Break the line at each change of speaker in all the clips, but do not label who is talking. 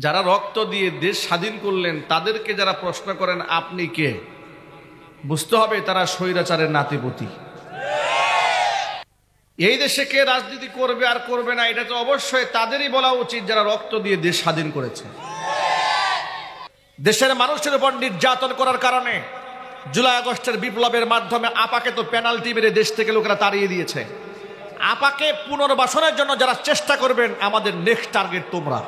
যারা রক্ত দিয়ে দেশ স্বাধীন করলেন তাদেরকে যারা প্রশ্ন করেন আপনি কে, বুঝতে হবে তারা স্বৈরাচারের নাতিপুতি। এই দেশে কে রাজনীতি করবে আর করবে না এটা তো অবশ্যই তাদেরই বলা উচিত যারা রক্ত দিয়ে দেশ স্বাধীন করেছে। দেশের মানুষের উপর নির্যাতন করার কারণে জুলাই আগস্টের বিপ্লবের মাধ্যমে আপাকে তো পেনাল্টি মেরে দেশ থেকে লোকেরা তাড়িয়ে দিয়েছে। আপাকে পুনর্বাসনের জন্য যারা চেষ্টা করবেন আমাদের নেক্সট টার্গেট তোমরা।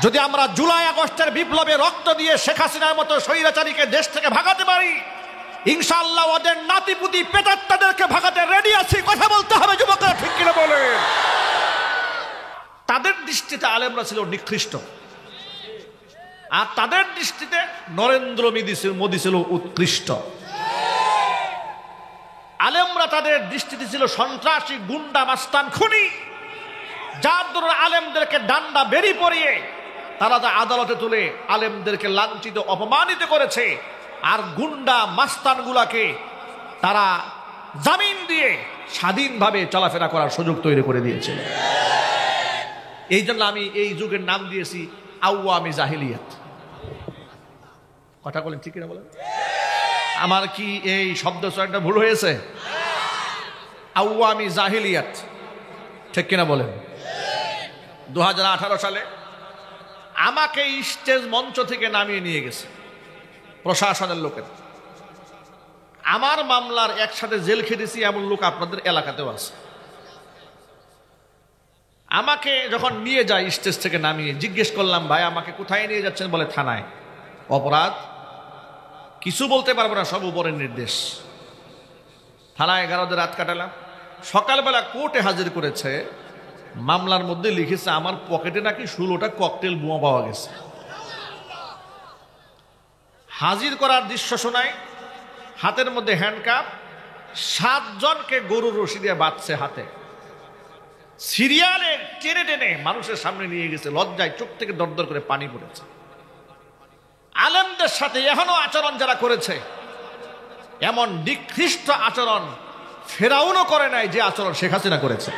যদি আমরা জুলাই আগস্টের বিপ্লবে রক্ত দিয়ে শেখ হাসিনার মতো স্বৈরাচারীকে দেশ থেকে ভাগাতে পারি, ইনশাআল্লাহ ওদের নাতিপুতি পেটাত্তাদেরকে ভাগাতে রেডি আছি। কথা বলতে হবে যুবকরা, ঠিক কিনা বলেন? তাদের দৃষ্টিতে আলেমরা ছিল নিকৃষ্ট, আর তাদের দৃষ্টিতে নরেন্দ্র মোদী ছিল উৎকৃষ্ট। আলেমরা তাদের দৃষ্টিতে ছিল সন্ত্রাসী, গুন্ডা, মাস্তান, খুনি, যার দরুন আলেমদেরকে ডান্ডা বেরি পরিয়ে তারা আদালতে তুলে আলেমদেরকে লাঞ্ছিত, অপমানিত করেছে। আর গুন্ডা মাস্তানগুলাকে তারা জামিন দিয়ে স্বাধীনভাবে চলাফেরা করার সুযোগ তৈরি করে দিয়েছে। এই জন্য আমি এই যুগের নাম দিয়েছি আওয়ামী জাহিলিয়াত। কথা বলেন, ঠিক কিনা বলেন? আমার কি এই শব্দ চয়নটা ভুল হয়েছে? আওয়ামী জাহিলিয়াত, ঠিক কিনা বলেন? 2018 সালে আমাকে স্টেজ মঞ্চ থেকে নামিয়ে নিয়ে গেছে প্রশাসনের লোকের। আমার মামলার একসাথে জেল খেটেছি এমন লোক আপনাদের এলাকাতেও আছে। আমাকে যখন নিয়ে যায় স্টেজ থেকে নামিয়ে, জিজ্ঞেস করলাম ভাই আমাকে কোথায় নিয়ে যাচ্ছেন? বলে থানায়। অপরাধ কিছু বলতে পারবো না, সব উপরের নির্দেশ। থানায় 11 রাত কাটালাম। সকালবেলা কোর্টে হাজির করেছে, মামলার মধ্যে লিখেছে আমার পকেটে নাকি 16টা ককটেল বোমা পাওয়া গেছে। হাজির করার দৃশ্য শোনায়, হাতের মধ্যে হ্যান্ডকাপ, 7 জনকে গরুর রশি দিয়ে বাঁধছে হাতে, সিরিয়ালে টেনে টেনে মানুষের সামনে নিয়ে গেছে। লজ্জায় চোখ থেকে দরদর করে পানি পড়েছে। আলেমদের সাথে এখনো আচরণ যারা করেছে, এমন নিকৃষ্ট আচরণ ফেরাউনও করে নাই যে আচরণ শেখ হাসিনা করেছে।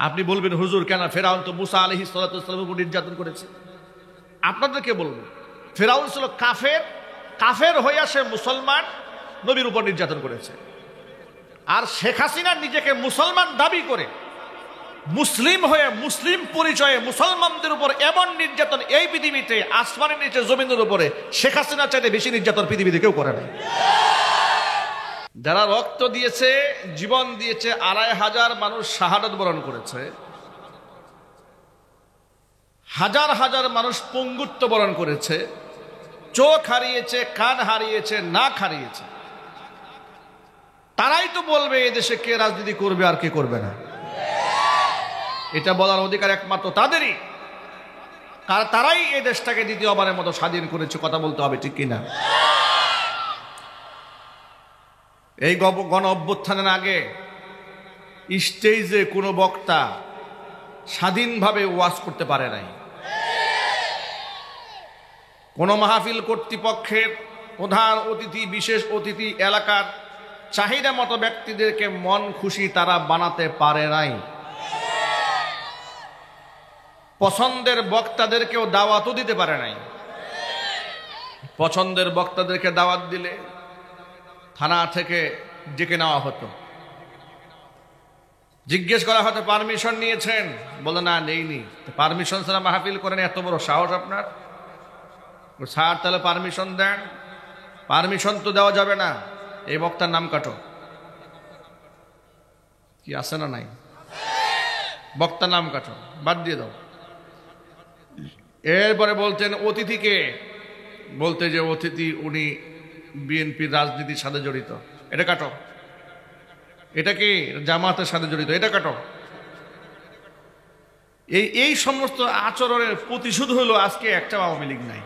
আপনি বলবেন হুজুর কেন? ফেরাউন তো মুসা আলাইহিস সালাতুর উপর নির্যাতন করেছে। আপনাদেরকে বলবো, ফেরাউন ছিল কাফের, কাফের হইয়া সে মুসলমান নবীর উপর নির্যাতন করেছে। আর শেখ হাসিনা নিজেকে মুসলমান দাবি করে মুসলিম হয়ে মুসলিম পরিচয়ে মুসলমানদের উপর এমন নির্যাতন এই পৃথিবীতে, আসমানের নিচে জমিনের উপরে, শেখ হাসিনা চাইতে বেশি নির্যাতন পৃথিবীতে কেউ করে নাই। যারা রক্ত দিয়েছে, জীবন দিয়েছে, 2500 মানুষ শাহাদাত বরণ করেছে, হাজার হাজার মানুষ পঙ্গুত্ব বরণ করেছে, চোখ হারিয়েছে, কান হারিয়েছে, নাক হারিয়েছে। তারাই তো বলবে এই দেশে কে রাজনীতি করবে আর কে করবে না। এটা বলার অধিকার একমাত্র তাদেরই, কারণ তারাই এই দেশটাকে দ্বিতীয়বারের মতো স্বাধীন করেছে। কথা বলতে হবে, ঠিক কিনা? এই গণ অভ্যুত্থানের আগে স্টেজে কোনো বক্তা স্বাধীনভাবে ওয়াজ করতে পারে নাই। কোন মাহফিল কর্তৃপক্ষের প্রধান অতিথি, বিশেষ অতিথি, এলাকার চাহিদা মতো ব্যক্তিদেরকে মন খুশি তারা বানাতে পারে নাই। পছন্দের বক্তাদেরকেও দাওয়াতও দিতে পারে নাই। পছন্দের বক্তাদেরকে দাওয়াত দিলে থানা থেকে ডেকে নেওয়া হতো, জিজ্ঞেস করা হতো পারমিশন নিয়েছেন? বলে না, নেইনি। পারমিশন ছাড়া মাহফিল করেন, এত বড় সাহস আপনার? স্যার তাহলে পারমিশন দেন। পারমিশন তো দেওয়া যাবে না, এই বক্তার নাম কাটো। কি আছে না নাই? বক্তার নাম কাটো, বাদ দিয়ে দাও। এরপরে বলতেন অতিথিকে, বলতে যে অতিথি উনি বিএনপির রাজনীতির সাথে জড়িত, এটা কাটো। এটা কি জামাতের সাথে জড়িত, এটা কাটো। এই সমস্ত আচরণের প্রতিশোধ হলো আজকে একটা আওয়ামী লীগ নাই।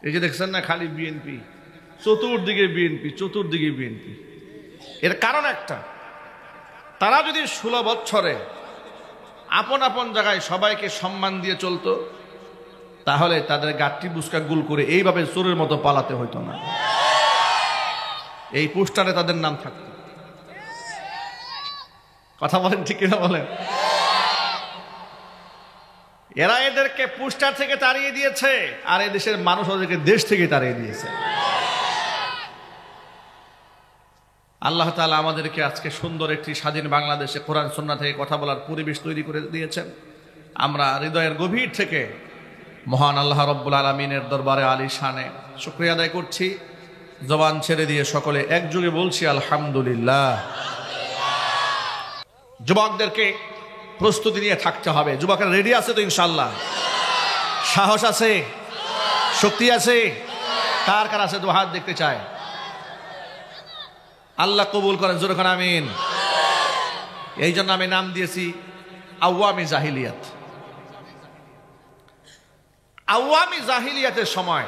এই যে দেখছেন না, খালি বিএনপি, চতুর্দিকে বিএনপি, চতুর্দিকে বিএনপি। এর কারণ একটা, তারা যদি 16 বছরে আপন আপন জায়গায় সবাইকে সম্মান দিয়ে চলতো, তাহলে তাদের গাঠি বুসকা গুল করে এইভাবে চোরের মতো পালাতে হইতো না। এই পোস্টারে তাদের নাম থাকতো। কথা বলেন ঠিক কিনা বলেন? এরা এদেরকে পোস্টার থেকে তাড়িয়ে দিয়েছে, আর এই দেশের মানুষ ওদেরকে দেশ থেকে তাড়িয়ে দিয়েছে। আল্লাহ তাআলা আমাদেরকে আজকে সুন্দর একটি স্বাধীন বাংলাদেশে কোরআন সুন্নাহ থেকে কথা বলার পরিবেশ তৈরি করে দিয়েছেন। আমরা হৃদয়ের গভীর থেকে মহান আল্লাহ রব্বুল আলামিনের দরবারে আলিশানে শুকরিয়া আদায় করছি। জবান ছেড়ে দিয়ে সকলে একযোগে বলছি আলহামদুলিল্লাহ। যুবকদেরকে প্রস্তুতি নিয়ে থাকতে হবে। যুবকেরা রেডি আছে তো ইনশাআল্লাহ? সাহস আছে, শক্তি আছে? কার কার আছে? তো হাত দেখতে চায়। আল্লাহ কবুল করেন, জোরে খান আমিন। এই জন্য আমি নাম দিয়েছি আওয়ামী জাহিলিয়াত। আওয়ামী জাহিলিয়াতের সময়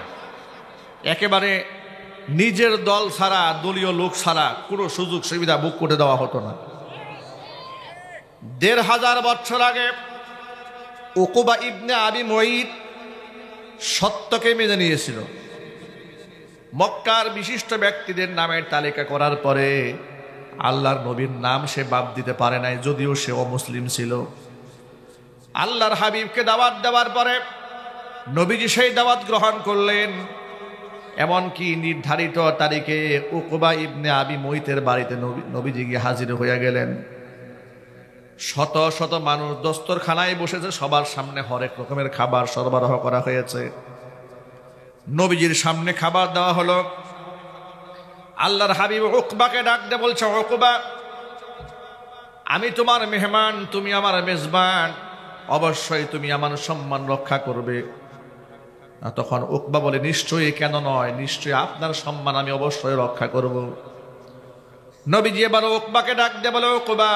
একেবারে নিজের দল ছাড়া, দলীয় লোক ছাড়া কোনো সুযোগ সুবিধা বুক করে দেওয়া হতো না। ১৫০০ বছর আগে উকুবা ইবনে আবি মুঈত সত্যকে মেনে নিয়েছিল। মক্কার বিশিষ্ট ব্যক্তিদের নামের তালিকা করার পরে আল্লাহর নবীর নাম সে বাদ দিতে পারে নাই, যদিও সে অমুসলিম ছিল। আল্লাহর হাবিবকে দাওয়াত দেওয়ার পরে নবীজি সেই দাওয়াত গ্রহণ করলেন। এমনকি নির্ধারিত তারিখে উকুবা ইবনে আবি মুঈতের বাড়িতে নবীজি গিয়ে হাজির হয়ে গেলেন। শত শত মানুষ দস্তরখানায় বসেছে, সবার সামনে হরেক রকমের খাবার সরবরাহ করা হয়েছে। নবীজির সামনে খাবার দেওয়া হলো। আল্লাহর হাবিব উকবাকে ডাক দিয়ে বলছে, উকবা, আমি তোমার মেহমান, তুমি আমার মেজবান, অবশ্যই তুমি আমার সম্মান রক্ষা করবে। তখন উকবা বলে, নিশ্চয়ই, কেন নয়, নিশ্চয়ই আপনার সম্মান আমি অবশ্যই রক্ষা করব। নবীজি এবার উকবাকে ডাক দিয়ে বলে, উকবা,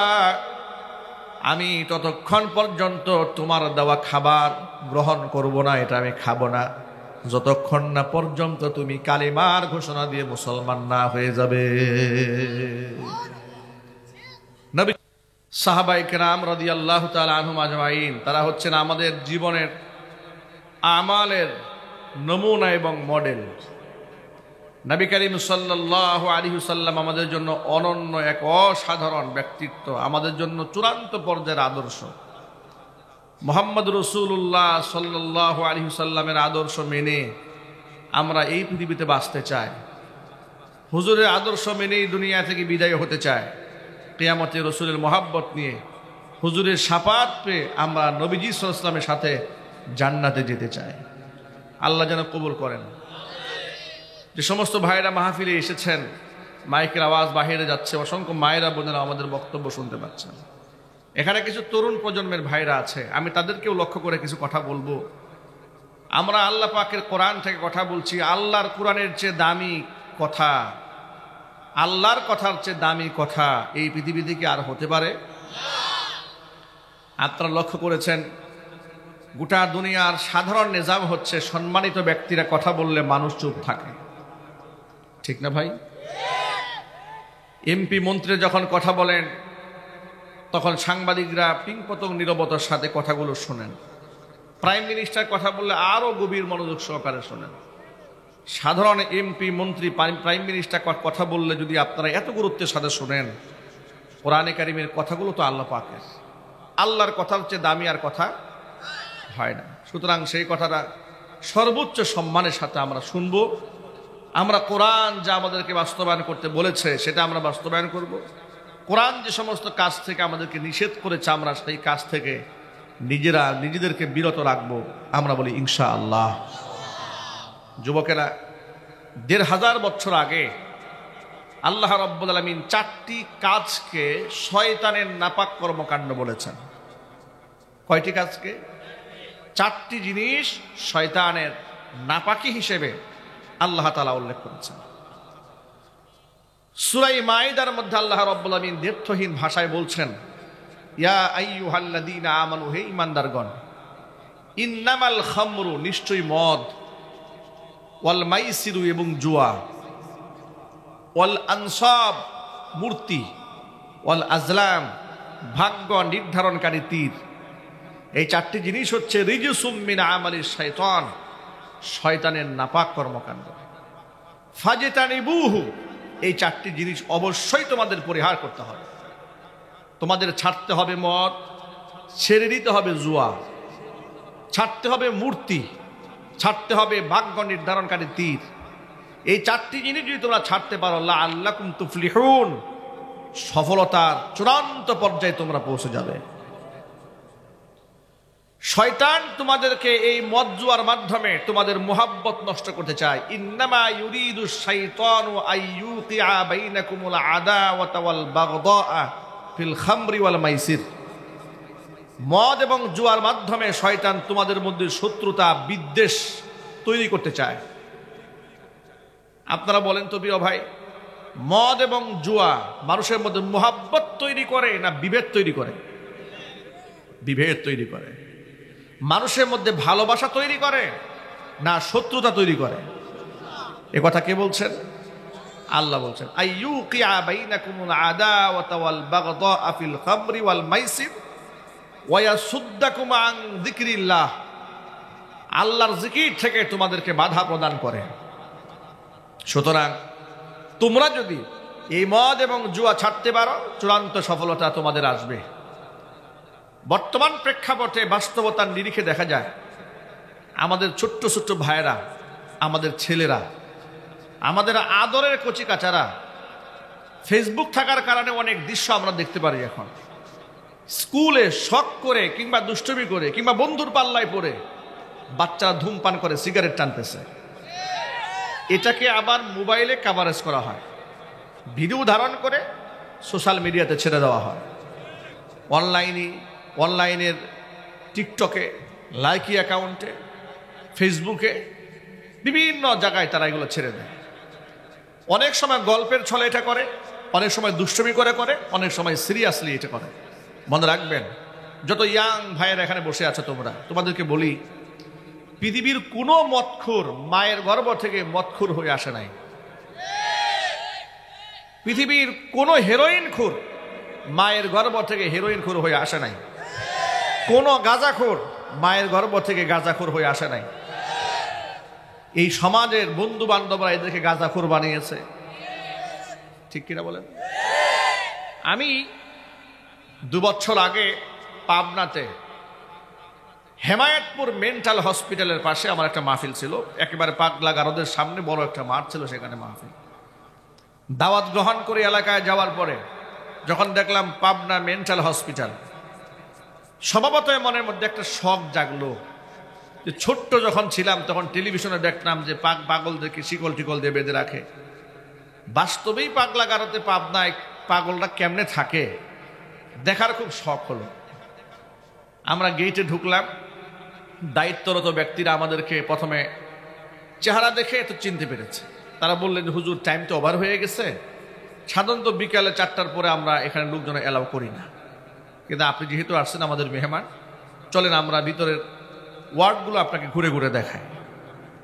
আমি ততক্ষণ পর্যন্ত তোমার দেওয়া খাবার গ্রহণ করব না, এটা আমি খাবো না, যতক্ষণ না পর্যন্ত তুমি কালিমার ঘোষণা দিয়ে মুসলমান না হয়ে যাবে। নবী সাহাবায়ে কেরাম রাদিয়াল্লাহু তাআলা আনহুম আজমাইন, তারা হচ্ছেন আমাদের জীবনের আমালের নমুনা এবং মডেল। নবী করিম সাল্লাল্লাহু আলাইহি ওয়াসাল্লাম আমাদের জন্য অনন্য এক অসাধারণ ব্যক্তিত্ব, আমাদের জন্য চূড়ান্ত পর্যায়ের আদর্শ। মুহাম্মদ রাসূলুল্লাহ সাল্লাল্লাহু আলাইহি ওয়াসাল্লামের আদর্শ মেনে আমরা এই পৃথিবীতে বাঁচতে চাই। হুজুরের আদর্শ মেনেই দুনিয়া থেকে বিদায় হতে চাই। কিয়ামতে রাসূলের মহব্বত নিয়ে, হুজুরের শাফাত পেয়ে আমরা নবীজি সাল্লাল্লাহু আলাইহি ওয়াসাল্লামের সাথে জান্নাতে যেতে চাই। আল্লাহ যেন কবুল করেন। যে সমস্ত ভাইরা মাহফিলে এসেছেন, মাইকের আওয়াজ বাহিরে যাচ্ছে, অসংখ্য মায়েরা বোনেরা আমাদের বক্তব্য শুনতে পাচ্ছেন। এখানে কিছু তরুণ প্রজন্মের ভাইরা আছে, আমি তাদেরকেও লক্ষ্য করে কিছু কথা বলবো। আমরা আল্লাহ পাকের কোরআন থেকে কথা বলছি। আল্লাহর কোরআনের চেয়ে দামি কথা, আল্লাহর কথার চেয়ে দামি কথা এই পৃথিবীতে কি আর হতে পারে? আপনারা লক্ষ্য করেছেন, গোটা দুনিয়ার সাধারণ নিজাম হচ্ছে সম্মানিত ব্যক্তিরা কথা বললে মানুষ চুপ থাকে, ঠিক না ভাই? এমপি মন্ত্রী যখন কথা বলেন তখন সাংবাদিকরা পিংপতং নীরবতার সাথে কথাগুলো শোনেন। প্রাইম মিনিস্টার কথা বললে আরো গভীর মনোযোগ সহকারে শোনেন। সাধারণ এমপি মন্ত্রী প্রাইম মিনিস্টার কথা বললে যদি আপনারা এত গুরুত্বের সাথে শোনেন, কোরআনে কারিমের কথাগুলো তো আল্লাহ পাকের, আল্লাহর কথার চেয়ে দামি আর কথা হয় না। সুতরাং সেই কথাটা সর্বোচ্চ সম্মানের সাথে আমরা শুনব। আমরা কোরআন যা আমাদেরকে বাস্তবায়ন করতে বলেছে সেটা আমরা বাস্তবায়ন করব। কোরআন যে সমস্ত কাজ থেকে আমাদেরকে নিষেধ করেছে আমরা সেই কাজ থেকে নিজেদেরকে বিরত রাখবো। আমরা বলি ইনশাআল্লাহ। যুবকেরা, ১৫০০ বছর আগে আল্লাহ রাব্বুল আলামিন ৪টি কাজকে শয়তানের নাপাক কর্মকাণ্ড বলেছেন। কয়টি কাজকে? ৪টি জিনিস শয়তানের নাপাকি হিসেবে আল্লাহ তাআলা উল্লেখ করেছেন। সূরা মাইদার মধ্যে আল্লাহ রাব্বুল আলামিন দ্ব্যর্থহীন ভাষায় বলছেন, ইয়া আইয়ুহাল্লাযীনা আমানু, হে ঈমানদারগণ, ইন্নামাল খামরু, নিশ্চয়ই মদ, ওয়াল মাইসিরু, এবং জুয়া, ওয়াল আনসাব, মূর্তি, ওয়াল আজলাম, ভাগ্য নির্ধারণকারী তীর, এই ৪টি জিনিস হচ্ছে রিজসুম মিন আমালিশ শাইতান, শয়তানের নাপাক কর্মকাণ্ড। ফাজতানিবুহু, এই ৪টি জিনিস অবশ্যই তোমাদের পরিহার করতে হবে। তোমাদের ছাড়তে হবে মদ, ছেড়ে দিতে হবে জুয়া, ছাড়তে হবে মূর্তি, ছাড়তে হবে ভাগ্য নির্ধারণকারী তীর। এই চারটি জিনিস যদি তোমরা ছাড়তে পারো, লাআল্লাকুম তুফলিহুন, সফলতার চূড়ান্ত পর্যায়ে তোমরা পৌঁছে যাবে। শয়তান তোমাদেরকে এই মদ জুয়ার মাধ্যমে তোমাদের মুহাব্বত নষ্ট করতে চায়। ইন্নামা ইউরিদু শাইতানু আইয়ুকিআ বাইনাকুমুল আদাওয়াতা ওয়াল বাগদাআ ফিল খামরি ওয়াল মাইসির। মদ এবং জুয়ার মাধ্যমে শয়তান তোমাদের মধ্যে শত্রুতা, বিদ্বেষ তৈরি করতে চায়। আপনারা বলেন তো প্রিয় ভাই, মদ এবং জুয়া মানুষের মধ্যে মুহাব্বত তৈরি করে না বিভেদ তৈরি করে? বিভেদ তৈরি করে। মানুষের মধ্যে ভালোবাসা তৈরি করে না শত্রুতা তৈরি করে? এ কথা কে বলছেন? আল্লাহ বলছেন, আইয়ুকিআ বাইনাকুমুল আদাওয়াতা ওয়াল বাগদাআ ফিল খামরি ওয়াল মাইসির ওয়া ইয়াসুদ্দাকুম আন যিকরিল্লাহ। আল্লাহর জিকির থেকে তোমাদেরকে বাধা প্রদান করে। সুতরাং তোমরা যদি এই মদ এবং জুয়া ছাড়তে পারো, চূড়ান্ত সফলতা তোমাদের আসবে। বর্তমান প্রেক্ষাপটে বাস্তবতার নিরিখে দেখা যায় আমাদের ছোট্ট ছোট্ট ভাইয়েরা, আমাদের ছেলেরা, আমাদের আদরের কচিকাচারা ফেসবুক থাকার কারণে অনেক দৃশ্য আমরা দেখতে পারি। এখন স্কুলে শখ করে কিংবা দুষ্টুমি করে কিংবা বন্ধুর পাল্লায় পড়ে বাচ্চারা ধূমপান করে, সিগারেট টানতেছে। এটাকে আবার মোবাইলে কাভারেজ করা হয়, ভিডিও ধারণ করে সোশ্যাল মিডিয়াতে ছেড়ে দেওয়া হয়। অনলাইনের টিকটকে, লাইকি অ্যাকাউন্টে, ফেসবুকে, বিভিন্ন জায়গায় তারা এগুলো ছেড়ে দেয়। অনেক সময় গল্পের ছলে এটা করে, অনেক সময় দুষ্টুমি করে, অনেক সময় সিরিয়াসলি এটা করে। মনে রাখবেন, যত ইয়াং ভাইয়েরা এখানে বসে আছে, তোমাদেরকে বলি, পৃথিবীর কোনো মদখোর মায়ের গর্ভ থেকে মদখোর হয়ে আসে নাই। পৃথিবীর কোনো হেরোইন খোর মায়ের গর্ভ থেকে হেরোইন খোর হয়ে আসে নাই। কোনো গাঁজাখোর মায়ের গর্ভ থেকে গাঁজাখোর হয়ে আসে নাই। এই সমাজের বন্ধু বান্ধবরা এদেরকে গাঁজাখোর বানিয়েছে। ঠিক কিনা বলেন? আমি 2 বছর আগে পাবনাতে হেমায়েতপুর মেন্টাল হসপিটালের পাশে আমার একটা মাহফিল ছিল। একেবারে পাগলা গারদের সামনে বড় একটা মাঠ ছিল, সেখানে মাহফিল। দাওয়াত গ্রহণ করে এলাকায় যাওয়ার পরে যখন দেখলাম পাবনা মেন্টাল হসপিটাল, স্বভাবতই মনের মধ্যে একটা শখ জাগলো যে ছোট্ট যখন ছিলাম তখন টেলিভিশনে দেখতাম যে পাগলদেরকে শিকল টিকল দিয়ে বেঁধে রাখে। বাস্তবেই পাগলা গারদে পাবনায় পাগলরা কেমনে থাকে দেখার খুব শখ হলো। আমরা গেটে ঢুকলাম, দায়িত্বরত ব্যক্তিরা আমাদেরকে প্রথমে চেহারা দেখে তো চিনতে পেরেছে। তারা বললেন, হুজুর টাইম তো ওভার হয়ে গেছে, সাধারণত বিকালে 4টার পরে আমরা এখানে লোকজন অ্যালাউ করি না, কিন্তু আপনি যেহেতু আসছেন আমাদের মেহমান, চলেন আমরা ভিতরের ওয়ার্ডগুলো আপনাকে ঘুরে ঘুরে দেখাই।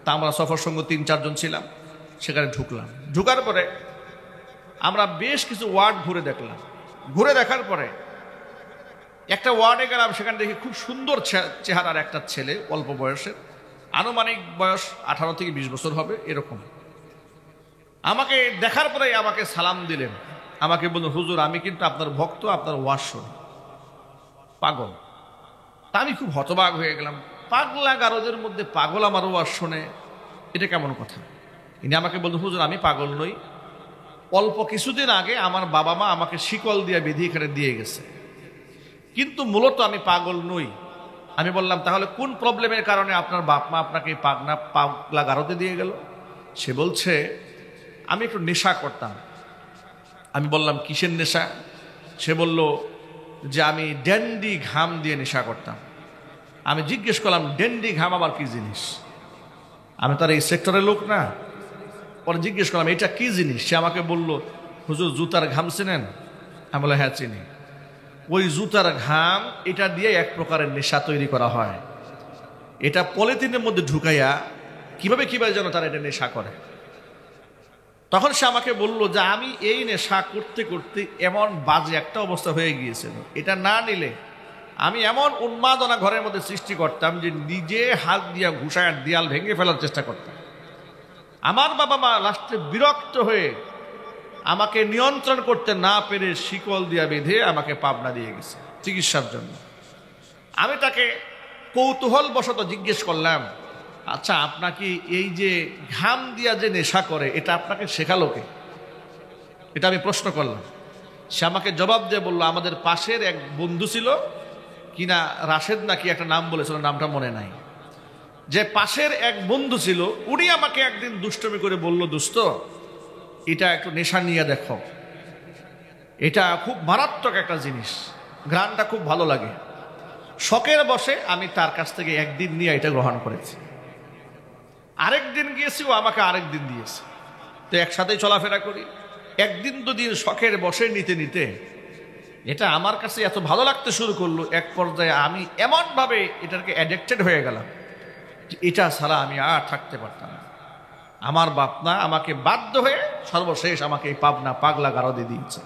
তা আমরা সফর সঙ্গ 3-4 জন ছিলাম, সেখানে ঢুকলাম। ঢুকার পরে আমরা বেশ কিছু ওয়ার্ড ঘুরে দেখলাম। ঘুরে দেখার পরে একটা ওয়ার্ডে গেলাম, সেখানে দেখি খুব সুন্দর চেহারার একটা ছেলে, অল্প বয়সের, আনুমানিক বয়স 18 থেকে 20 বছর হবে এরকম। আমাকে দেখার পরে আমাকে সালাম দিলেন, আমাকে বললেন, হুজুর আমি কিন্তু আপনার ভক্ত, আপনার ওয়াজ শুনি। পাগল। তা আমি খুব হতবাক হয়ে গেলাম, পাগলা গারদের মধ্যে পাগল আমার ওয়াজ শোনে, এটা কেমন কথা? ইনি আমাকে বললেন, হুজুর আমি পাগল নই, অল্প কিছুদিন আগে আমার বাবা মা আমাকে শিকল দিয়ে বেঁধে এখানে দিয়ে গেছে, কিন্তু মূলত আমি পাগল নই। আমি বললাম, তাহলে কোন প্রবলেমের কারণে আপনার বাপ মা আপনাকে পাগলা গারদে দিয়ে গেল? সে বলছে, আমি একটু নেশা করতাম। আমি বললাম, কিসের নেশা? সে বলল যে আমি ড্যান্ডি ঘাম দিয়ে নেশা করতাম। আমি জিজ্ঞেস করলাম, ড্যান্ডি ঘাম আবার কি জিনিস? আমি তার এই সেক্টরের লোক না। পরে জিজ্ঞেস করলাম, এটা কি জিনিস? সে আমাকে বলল, হুজুর জুতার ঘাম চেনেন? আমি বললাম, হ্যাঁ চিনি। ওই জুতার ঘাম এটা দিয়ে এক প্রকারের নেশা তৈরি করা হয়। এটা পলিথিনের মধ্যে ঢুকাইয়া কিভাবে যেন তারা এটা নেশা করে। তখন সে আমাকে বলল যে আমি এই নেশা করতে করতে এমন বাজে একটা অবস্থা হয়ে গিয়েছিল, এটা না নিলে আমি এমন উন্মাদনা ঘরের মধ্যে সৃষ্টি করতাম যে নিজে হাত দিয়া ঘুষায় দেয়াল ভেঙে ফেলার চেষ্টা করতাম। আমার বাবা মা লাস্টে বিরক্ত হয়ে আমাকে নিয়ন্ত্রণ করতে না পেরে শিকল দিয়া বেঁধে আমাকে পাবনা দিয়ে গেছে চিকিৎসার জন্য। আমি তাকে কৌতূহল বশত জিজ্ঞেস করলাম, আচ্ছা আপনাকে এই যে ঘাম দিয়া যে নেশা করে এটা আপনাকে শেখালো কে? এটা আমি প্রশ্ন করলাম। সে আমাকে জবাব দিয়ে বলল, আমাদের পাশের এক বন্ধু ছিল কিনা রাশেদ নাকি একটা নাম বলেছিল, নামটা মনে নাই, যে পাশের এক বন্ধু ছিল, উনি আমাকে একদিন দুষ্টমি করে বলল, দোস্ত এটা একটু নেশা নিয়ে দেখো, এটা খুব মারাত্মক একটা জিনিস, ঘ্রাণটা খুব ভালো লাগে। শখের বসে আমি তার কাছ থেকে একদিন নিয়ে এটা গ্রহণ করেছি। আরেকদিন গিয়েছি, ও আমাকে আরেকদিন দিয়েছে, তো একসাথেই চলাফেরা করি। একদিন দুদিন শখের বসে নিতে নিতে এটা আমার কাছে এত ভালো লাগতে শুরু করলো, এক পর্যায়ে আমি এমনভাবে এটাকে অ্যাডিক্টেড হয়ে গেলাম যে এটা ছাড়া আমি আর থাকতে পারতাম না। আমার বাপ না আমাকে বাধ্য হয়ে সর্বশেষ আমাকে এই পাবনা পাগলা গারদে দিয়েছে।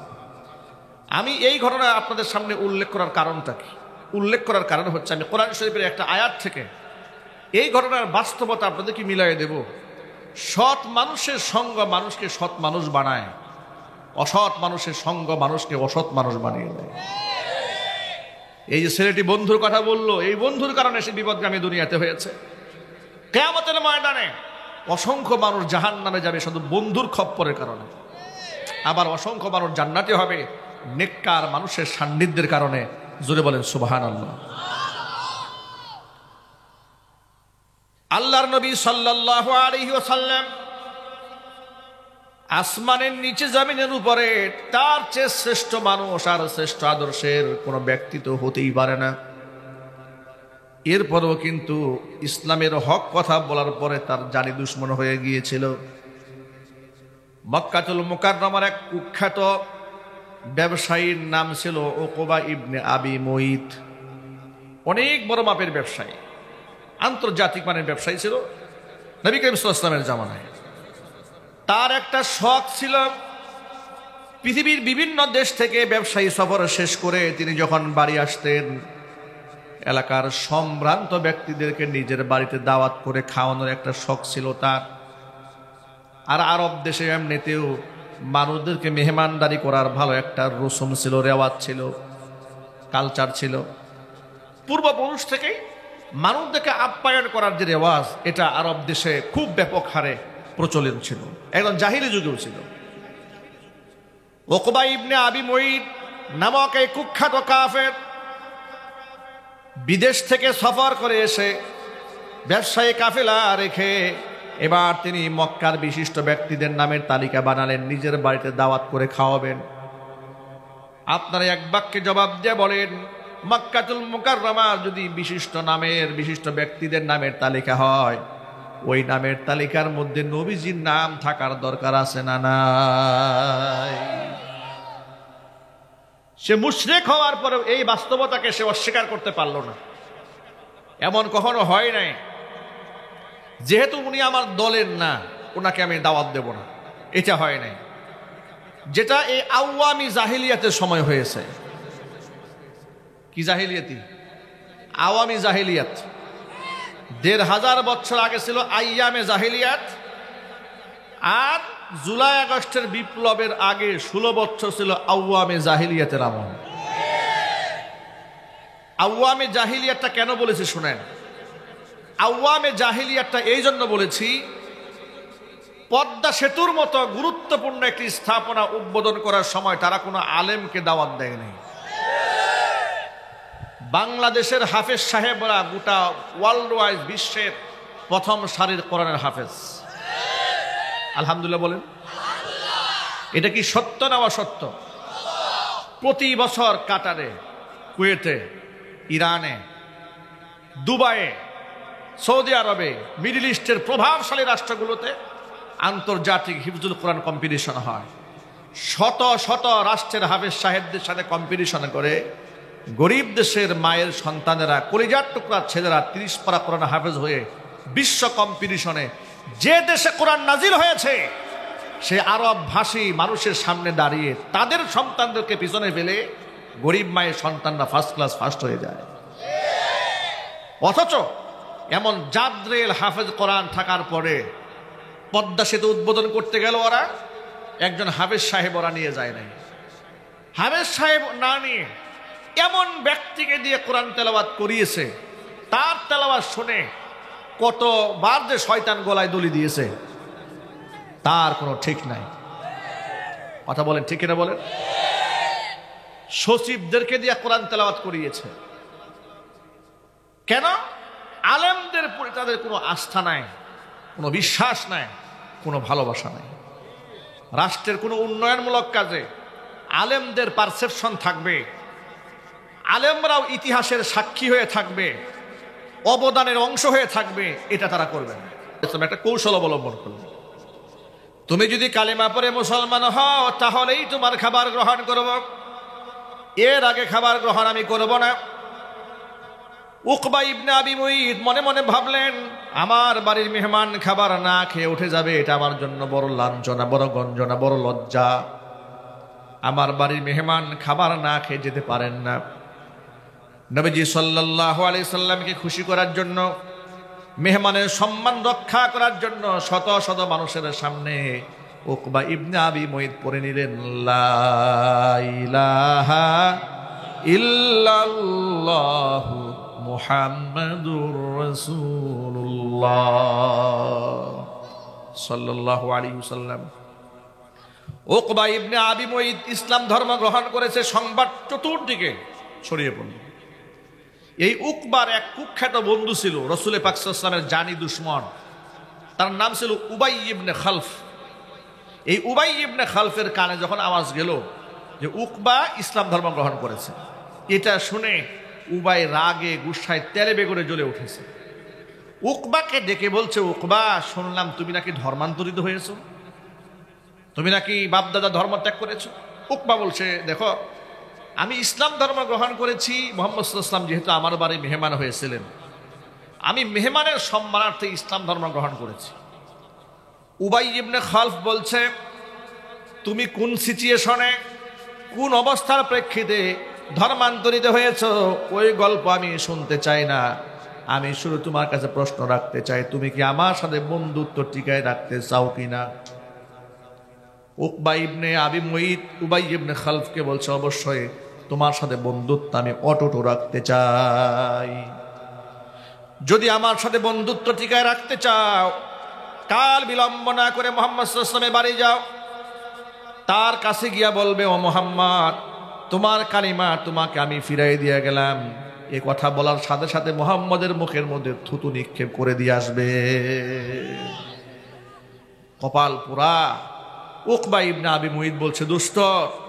আমি এই ঘটনা আপনাদের সামনে উল্লেখ করার কারণটা কি? উল্লেখ করার কারণ হচ্ছে আমি কোরআন শরীফের একটা আয়াত থেকে এই ঘটনার বাস্তবতা আপনাদেরকে মিলাই দেব। সৎ মানুষের সঙ্গ মানুষকে সৎ মানুষ বানায়, অসৎ মানুষের সঙ্গ মানুষকে অসৎ মানুষ বানিয়ে দেয়। এই যে ছেলেটি বন্ধুর কথা বললো, এই বন্ধুর কারণে সে বিপদগামী দুনিয়াতে হয়েছে। কিয়ামতের ময়দানে অসংখ্য মানুষ জাহান্নামে যাবে শুধু বন্ধুর খপ্পরের কারণে, আবার অসংখ্য মানুষ জান্নাতে হবে নেককার মানুষের সান্নিধ্যের কারণে। জোরে বলেন সুবহানাল্লাহ। আল্লাহর নবী সাল্লাল্লাহু আলাইহি ওয়াসাল্লাম আসমানের নিচে জমিনের উপরে তার চেয়ে শ্রেষ্ঠ মানুষ আর শ্রেষ্ঠ আদর্শের কোন ব্যক্তি তো হতেই পারে না। এরপরও কিন্তু ইসলামের হক কথা বলার পরে তার জানি দুশ্মন হয়ে গিয়েছিল। মক্কাতুল মুকাররমার এক কুখ্যাত ব্যবসায়ীর নাম ছিল উকবা ইবনে আবি মুইত। অনেক বড় মাপের ব্যবসায়ী, আন্তর্জাতিক মানের ব্যবসায়ী ছিল নবী করিম সাল্লাল্লাহু আলাইহি ওয়াসাল্লামের জামানায়। তার একটা শখ ছিল, পৃথিবীর বিভিন্ন দেশ থেকে ব্যবসায়ী সফর শেষ করে তিনি যখন বাড়ি আসতেন, এলাকার সম্ভ্রান্ত ব্যক্তিদেরকে নিজের বাড়িতে দাওয়াত করে খাওয়ানোর একটা শখ ছিল তার। আর আরব দেশে এমনিতেও মানুষদেরকে মেহমানদারি করার ভালো একটা রসম ছিল, রেওয়াজ ছিল, কালচার ছিল। পূর্বপুরুষ থেকেই মানুষদেরকে আপ্যায়ন করার যে রেওয়াজ, এটা আরব দেশে খুব ব্যাপক হারে প্রচলিত ছিল, একদম জাহিলি যুগেও ছিল। উকবা ইবনে আবি মুইত নামক এই কুখ্যাত কাফের বিদেশ থেকে সফর করে এসে ব্যবসায়ী কাফেলা রেখে এবার তিনি মক্কার বিশিষ্ট ব্যক্তিদের নামের তালিকা বানালেন, নিজের বাড়িতে দাওয়াত করে খাওয়াবেন। আপনারা এক বাক্যে জবাব দিয়ে বলেন, মক্কাতুল মুকাররমার যদি বিশিষ্ট ব্যক্তিদের নামের তালিকা হয়, ওই নামের তালিকার মধ্যে নবীজির নাম থাকার দরকার আছে না নাই? সে মুশরিক হওয়ার পরেও এই বাস্তবতাকে সে অস্বীকার করতে পারল না। এমন কখনো হয় নাই যেহেতু উনি আমার দলের না ওনাকে আমি দাওয়াত দেব না, এটা হয় নাই। যেটা এই আওয়ামী জাহিলিয়াতের সময় হয়েছে। কি জাহিলিয়াতি? আওয়ামী জাহিলিয়াত। ১৫০০ বছর আগে ছিল আইয়ামে জাহিলিয়াত, আর জুলাই আগস্টের বিপ্লবের আগে ১৬ বছর ছিল আওয়ামে জাহিলিয়াতের আমল। আওয়ামে জাহিলিয়াতটা কেন বলেছি শুনেন। আওয়ামে জাহিলিয়াতটা এই জন্য বলেছি, পদ্মা সেতুর মতো গুরুত্বপূর্ণ একটি স্থাপনা উদ্বোধন করার সময় তারা কোনো আলেমকে দাওয়াত দেয়নি। বাংলাদেশের হাফেজ সাহেবরা গোটা ওয়ার্ল্ড ওয়াইড বিশ্বের প্রথম সারির কোরআনের হাফেজ। আলহামদুলিল্লাহ বলেন। এটা কি সত্য না অসত্য? প্রতি বছর কাতারে, কুয়েতে, ইরানে, দুবাইয়ে, সৌদি আরবে, মিডল ইস্টের প্রভাবশালী রাষ্ট্রগুলোতে আন্তর্জাতিক হিফজুল কোরআন কম্পিটিশন হয়। শত শত রাষ্ট্রের হাফেজ সাহেবদের সাথে কম্পিটিশন করে গরিব দেশের মায়ের সন্তানেরা, কলিজার টুকরা ছেলেরা ৩০ পারা কোরআন হাফেজ হয়ে বিশ্ব কম্পিটিশনে যে দেশে কোরআন নাজিল হয়েছে সে আরব ভাষী মানুষের সামনে দাঁড়িয়ে তাদের সন্তানদেরকে পিছনে ফেলে গরিব মায়ের সন্তানরা ফার্স্ট ক্লাস ফার্স্ট হয়ে যায়। অথচ এমন জাদ্রেল হাফেজ কোরআন থাকার পরে পদ্মা সেতু উদ্বোধন করতে গেল ওরা, একজন হাফেজ সাহেব ওরা নিয়ে যায় নাই। হাফেজ সাহেব না নিয়ে এমন ব্যক্তিকে দিয়ে কোরআন তেলাওয়াত করিয়েছে, তার তেলাওয়াত শুনে কতবার যে শয়তান গলায় দড়ি দিয়েছে তার কোনো ঠিক নাই। কথা বলেন ঠিক কিনা বলেন? সচিবদেরকে দিয়ে কোরআন তেলাওয়াত করিয়েছে। কেন? আলেমদের প্রতি তাদের কোনো আস্থা নাই, কোনো বিশ্বাস নাই, কোনো ভালোবাসা নাই। রাষ্ট্রের কোনো উন্নয়নমূলক কাজে আলেমদের পারসেপশন থাকবে, আলেমরাও ইতিহাসের সাক্ষী হয়ে থাকবে, অবদানের অংশ হয়ে থাকবে, এটা তারা করবে না। একটা কৌশল অবলম্বন করবে। তুমি যদি কালিমা পড়ে মুসলমান হও তাহলেই তোমার খাবার গ্রহণ করব, এর আগে খাবার গ্রহণ আমি করব না। উকবা ইবনে আবি মুইত মনে মনে ভাবলেন, আমার বাড়ির মেহমান খাবার না খেয়ে উঠে যাবে, এটা আমার জন্য বড় লাঞ্ছনা, বড় গঞ্জনা, বড় লজ্জা। আমার বাড়ির মেহমান খাবার না খেয়ে যেতে পারেন না। নবীজি সাল্লাল্লাহু আলাইহি সাল্লামকে খুশি করার জন্য, মেহমানের সম্মান রক্ষা করার জন্য শত শত মানুষের সামনে উকবা ইবনে আবি মুইত পড়ে নিলেন, লা ইলাহা ইল্লাল্লাহু মুহাম্মাদুর রাসূলুল্লাহ সাল্লাল্লাহু আলাইহি ওয়াসাল্লাম। উকবা ইবনে আবি মুইত ইসলাম ধর্ম গ্রহণ করেছে, সংবাদ চতুর্দিকে ছড়িয়ে পড়ল। এই উকবার এক কুখ্যাত বন্ধু ছিল রাসূল পাক সাল্লাল্লাহু আলাইহি ওয়াসাল্লামের জানি দুশমন, তার নাম ছিল উবাই ইবনে খালফ। এই উবাই ইবনে খালফের কানে যখন আওয়াজ গেল যে উকবা ইসলাম ধর্ম গ্রহণ করেছে, এটা শুনে উবাই রাগে গুসায় তেলে বেগুনে জ্বলে উঠেছে। উকবাকে ডেকে বলছে, উকবা শুনলাম তুমি নাকি ধর্মান্তরিত হয়েছো, তুমি নাকি বাপদাদা ধর্ম ত্যাগ করেছো। উকবা বলছে, দেখো আমি ইসলাম ধর্ম গ্রহণ করেছি, মুহাম্মদ সাল্লাল্লাহু আলাইহি ওয়াসাল্লাম যেহেতু আমার বাড়ি মেহমান হয়েছিলেন, আমি মেহমানের সম্মানার্থে ইসলাম ধর্ম গ্রহণ করেছি। উবাই ইবনে খালফ বলছে, তুমি কোন সিচুয়েশনে, কোন অবস্থার প্রেক্ষিতে ধর্মান্তরিত হয়েছ ওই গল্প আমি শুনতে চাই না, আমি শুধু তোমার কাছে প্রশ্ন রাখতে চাই, তুমি কি আমার সাথে বন্ধুত্ব টিকায় রাখতে চাও কিনা। উকবা ইবনে আবি মুইত উবাই ইবনে খালফকে বলছে, অবশ্যই তোমার সাথে বন্ধুত্ব আমি অটুট রাখতে চাই। যদি আমার সাথে বন্ধুত্ব টিকায় রাখতে চাও, কাল বিলম্ব না করে মুহাম্মদ সাল্লাল্লাহু আলাইহি ওয়াসাল্লামের বাড়ি যাও, তার কাছে গিয়া বলবে, ও মুহাম্মদ তোমার কালিমা তোমাকে আমি ফিরাই দিয়ে গেলাম। এ কথা বলার সাথে সাথে মুহাম্মদের মুখের মধ্যে থুতু নিক্ষেপ করে দিয়ে আসবে। কপাল পুরা। উকবা ইবনে আবি মুইত বলছে, দুষ্ট,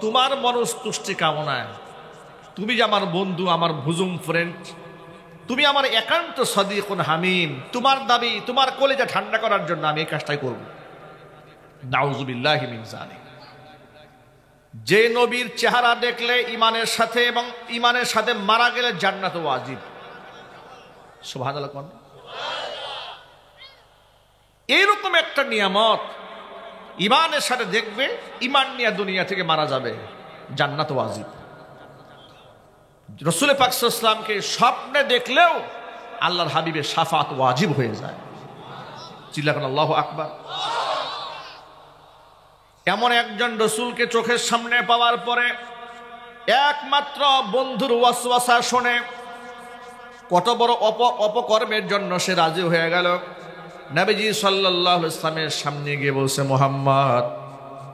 তোমার মনস্তুষ্টি কামনায়, তুমি যে আমার বন্ধু, আমার ভুজুম ফ্রেন্ড, তুমি আমার একান্ত সাদিকুন হামিম, তোমার দাবি, তোমার কলিজা ঠান্ডা করার জন্য আমি এই কাজটাই করব। নাউযুবিল্লাহি মিন যালিক। যে নবীর চেহারা দেখলে ইমানের সাথে এবং ইমানের সাথে মারা গেলে জান্নাত ওয়াজিব। সুবহানাল্লাহ। কোন এইরকম একটা নিয়ামত ইমানের সাথে দেখবে, ইমান নিয়ে দুনিয়া থেকে মারা যাবে, জান্নাত ওয়াজিব। রাসূল পাক সাল্লাল্লাহু আলাইহি ওয়াসাল্লামকে স্বপ্নে দেখলেও আল্লাহর হাবিবের শাফাত ওয়াজিব হয়ে যায়। চিল্লাবেন আল্লাহু আকবার। এমন একজন রসুলকে চোখের সামনে পাওয়ার পরে একমাত্র বন্ধুর ওয়াসওয়াসা শুনে কত বড় অপকর্মের জন্য সে রাজি হয়ে গেল। নবীজি সাল্লাল্লাহু আলাইহি ওয়াসাল্লামের সামনে গিয়ে বলছে, মুহাম্মদ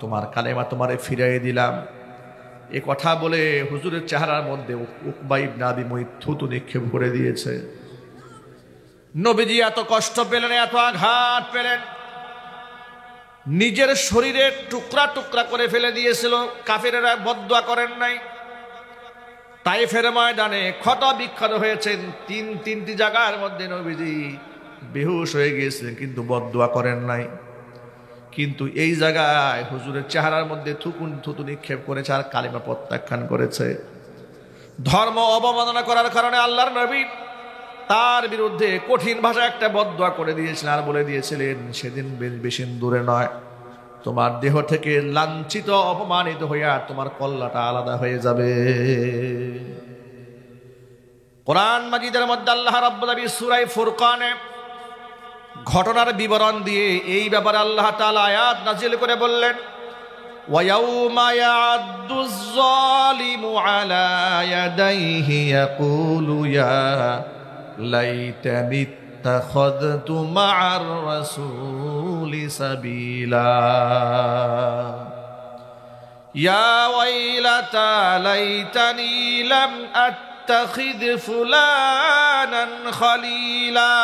তোমার কালেমা তোমারে ফিরিয়ে দিলাম। এ কথা বলে হুজুরের চেহারার মধ্যে উকবা ইবনে আবি মুইত থুতু নিক্ষেপ করে দিয়েছে। নবীজি এত কষ্ট পেলেন, এত আঘাত পেলেন, নিজের শরীরের টুকরা টুকরা করে ফেলে দিয়েছিল। কাফেরেরা বদদুয়া করেন নাই। তাইফের ময়দানে ক্ষত বিক্ষত হয়েছেন, তিনটি জায়গার মধ্যে নবীজি বেহুশ হয়ে গিয়েছিলেন, কিন্তু বদদুয়া করেন নাই। কিন্তু এই জায়গায় হুজুরের চেহারার মধ্যে থুতু নিক্ষেপ করেছে আর কালিমা প্রত্যাখ্যান করেছে। ধর্ম অবমাননা করার কারণে আল্লাহর নবী তার বিরুদ্ধে কঠিন ভাষায় একটা বদদুয়া করে দিয়েছিলেন আর বলে দিয়েছিলেন, সেদিন বেশি দূরে নয়, তোমার দেহ থেকে লাঞ্ছিত অপমানিত হইয়া তোমার কল্লাটা আলাদা হয়ে যাবে। কোরআন মাজিদের মধ্যে আল্লাহ রাব্বুল আলামিন সূরা ফুরকানে ঘটনার বিবরণ দিয়ে এই ব্যাপারে আল্লাহ তাআলা আয়াত নাজিল করে বললেন, ويوم يعض الظالم على يديه يقول يا ليتني اتخذت مع الرسول سبيلا يا ويلتى ليتني لم أتخذ فلانا خليلا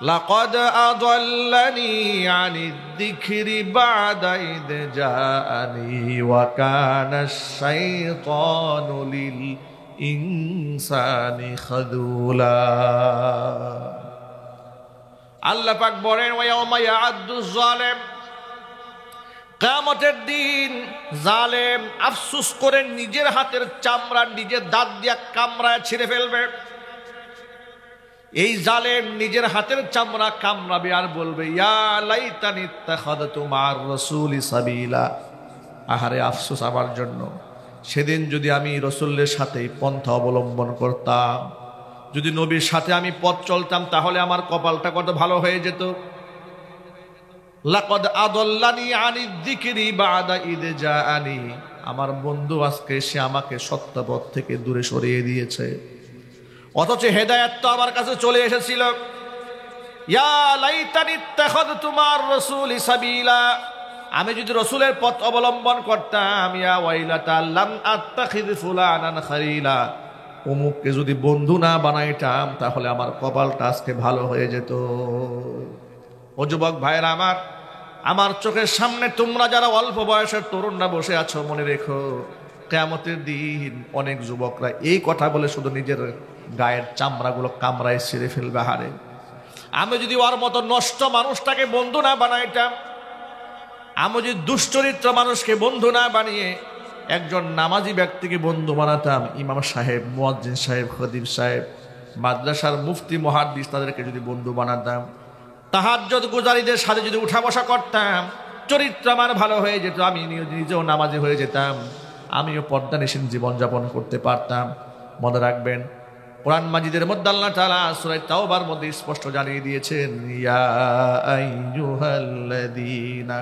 لقد أضلني عن الذكر بعد إذ جاءني وكان الشيطان للإنسان خذولا আল্লাহ পাক বলেন ওয়ায়াউমা ইয়া'আদ্দুজ জালিম, কিয়ামতের দিন জালেম আফসোস করে নিজের হাতের চামড়া নিজের দাঁত দিয়া কামড়ায় ছিঁড়ে ফেলবে। এই জালেম নিজের হাতের চামড়া কামড়াবে আর বলবে ইয়া লাইতানি ইত্তাখাযতু মা'আর রাসূলি সাবিলা, আহারে আফসোস আমার জন্য, সেদিন যদি আমি রাসূলের সাথে পন্থা অবলম্বন করতাম, যদি নবীর সাথে আমি পথ চলতাম তাহলে আমার কপালটা কত ভালো হয়ে যেত। লাকাদ আদাল্লানি আনিয যিকরি বা'দা ইয জাআনি, আমার বন্ধু আজকে সে আমাকে সত্য পথ থেকে দূরে সরিয়ে দিয়েছে, অথচ হেদায়েত তো আমার কাছে চলে এসেছিল। ইয়া লাইতানি ইত্তাখাযতু মা'আর রাসূলি সাবিলা, আমি যদি রাসূলের পথ অবলম্বন করতাম, ইয়া ওয়াইলাতা লাম আত্তাখিয ফুলানান খালিলা, অমুককে যদি বন্ধু না বানাইতাম তাহলে আমার কপালটা আজকে ভালো হয়ে যেত। ও যুবক ভাইরা আমার চোখের সামনে তোমরা যারা অল্প বয়সের তরুণরা বসে আছো, মনে রেখো কিয়ামতের দিন অনেক যুবকরা এই কথা বলে শুধু নিজের গায়ের চামড়াগুলো কামড়ায় ছিঁড়ে ফেলবে। হারে আমি যদি ওর মতো নষ্ট মানুষটাকে বন্ধু না বানাইতাম, আমি যদি দুশ্চরিত্র মানুষকে বন্ধু না বানিয়ে একজন নামাজি ব্যক্তিকে বন্ধু বানাতাম, ইমাম সাহেব, মুয়াজ্জিন সাহেব, খতিব সাহেব, মাদ্রাসার মুফতি, মুহাদ্দিস, তাদেরকে যদি বন্ধু বানাতাম, তাহাজ্জুদ গুজারিদের সাথে যদি উঠা বসা করতাম, চরিত্র আমার ভালো হয়ে যেত, আমি নিজেও নামাজি হয়ে যেতাম, আমিও পর্দানিশীন জীবনযাপন করতে পারতাম। মনে রাখবেন কোরআন মাজিদের মধ্যে আল্লাহ তাআলা সূরা তাওবার মধ্যে স্পষ্ট জানিয়ে দিয়েছেন ইয়া আইয়ুহাল্লাযীনা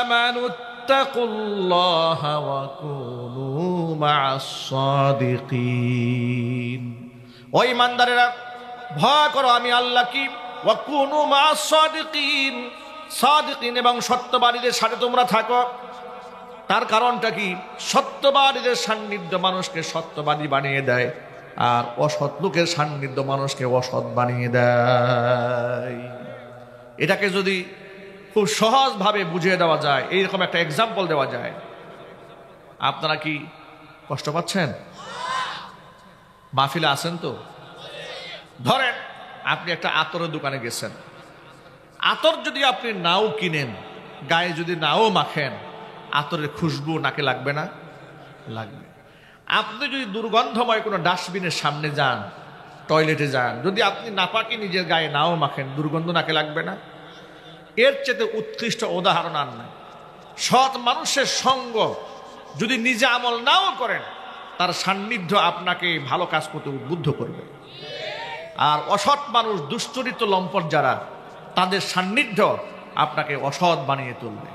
আমানুত্তাকুল্লাহা ওয়া কুনু মা'আস সাদিকিন, ও ঈমানদারেরা ভয় করো আমি আল্লাহ কি, ওয়া কুনু মা'আস সাদিকিন, সাদিকিন এবং সত্যবাদীদের সাথে তোমরা থাকো। তার কারণটা কি? সত্যবাদীদের সান্নিধ্য মানুষকে সত্যবাদী বানিয়ে দেয়, আর অসৎ লোকের সান্নিধ্য মানুষকে অসৎ বানিয়ে দেয়। এটাকে যদি খুব সহজভাবে বুঝিয়ে দেওয়া যায়, এইরকম একটা এক্সাম্পল দেওয়া যায়, আপনারা কি কষ্ট পাচ্ছেন? মাহফিলে আছেন তো? ধরেন আপনি একটা আতরের দোকানে গেছেন, আতর যদি আপনি নাও কিনেন, গায়ে যদি নাও মাখেন, আতরের খুশবু নাকে লাগবে না? লাগবে। আপনি যদি দুর্গন্ধময় কোনো ডাস্টবিনের সামনে যান, টয়লেটে যান, যদি আপনি নাপাকি নিজের গায়ে নাও মাখেন, দুর্গন্ধ নাকে লাগবে না? এর চেয়ে উৎকৃষ্ট উদাহরণ আর নাই। সৎ মানুষের সঙ্গ যদি নিজে আমল নাও করেন, তার সান্নিধ্য আপনাকে ভালো কাজ করতে উদ্বুদ্ধ করবে। আর অসৎ মানুষ, দুশ্চরিত্র লম্পট যারা, তাদের সান্নিধ্য আপনাকে অসৎ বানিয়ে তুলবে।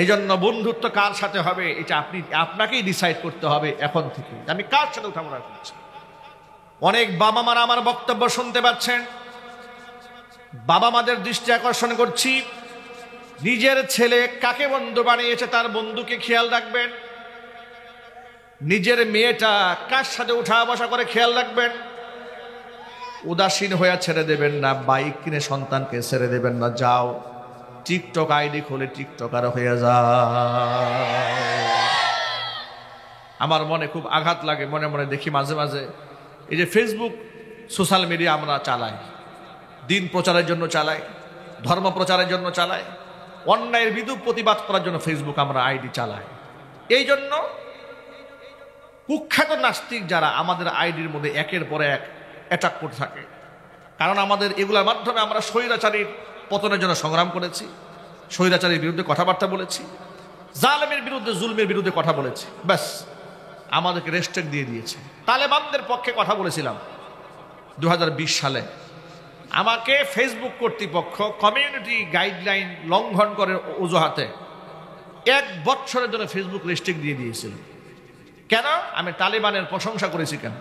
এই জন্য বন্ধুত্ব কার সাথে হবে এটা আপনাকেই ডিসাইড করতে হবে এখন থেকে, আমি কার সাথে উঠামরা করছি। অনেক বাবা মারা আমার বক্তব্য শুনতে পাচ্ছেন, বাবা মাদের দৃষ্টি আকর্ষণ করছি, নিজের ছেলে কাকে বন্ধু বানিয়েছে তার বন্ধুকে খেয়াল রাখবেন, নিজের মেয়েটা কার সাথে উঠা বসা করে খেয়াল রাখবেন। উদাসীন হয়ে ছেড়ে দেবেন না, বাইক কিনে সন্তানকে ছেড়ে দেবেন না, যাও টিকটক আইডি খুলে টিকটকার হয়ে যায়। আমার মনে খুব আঘাত লাগে, মনে মনে দেখি মাঝে মাঝে এই যে ফেসবুক, সোশ্যাল মিডিয়া আমরা চালাই, দিন প্রচারের জন্য চালাই, ধর্ম প্রচারের জন্য চালাই, অন্যায়ের বিরুদ্ধে প্রতিবাদ করার জন্য ফেসবুক আমরা আইডি চালাই। এই জন্য কুখ্যাত নাস্তিক যারা আমাদের আইডির মধ্যে একের পর এক অ্যাটাক করতে থাকে, কারণ আমাদের এগুলোর মাধ্যমে আমরা স্বৈরাচারীর পতনের জন্য সংগ্রাম করেছি, স্বৈরাচারীর বিরুদ্ধে কথাবার্তা বলেছি, জালেমের বিরুদ্ধে, জুলমের বিরুদ্ধে কথা বলেছি, ব্যাস আমাদেরকে রেস্ট্রিক্ট দিয়ে দিয়েছে। তালেবানদের পক্ষে কথা বলেছিলাম 2020 সালে, আমাকে ফেসবুক কর্তৃপক্ষ কমিউনিটি গাইডলাইন লঙ্ঘন করে অজুহাতে 1 বছরের জন্য ফেসবুক রেস্ট্রিক্ট দিয়ে দিয়েছিল। কেন? আমি তালিবানের প্রশংসা করেছি কেন?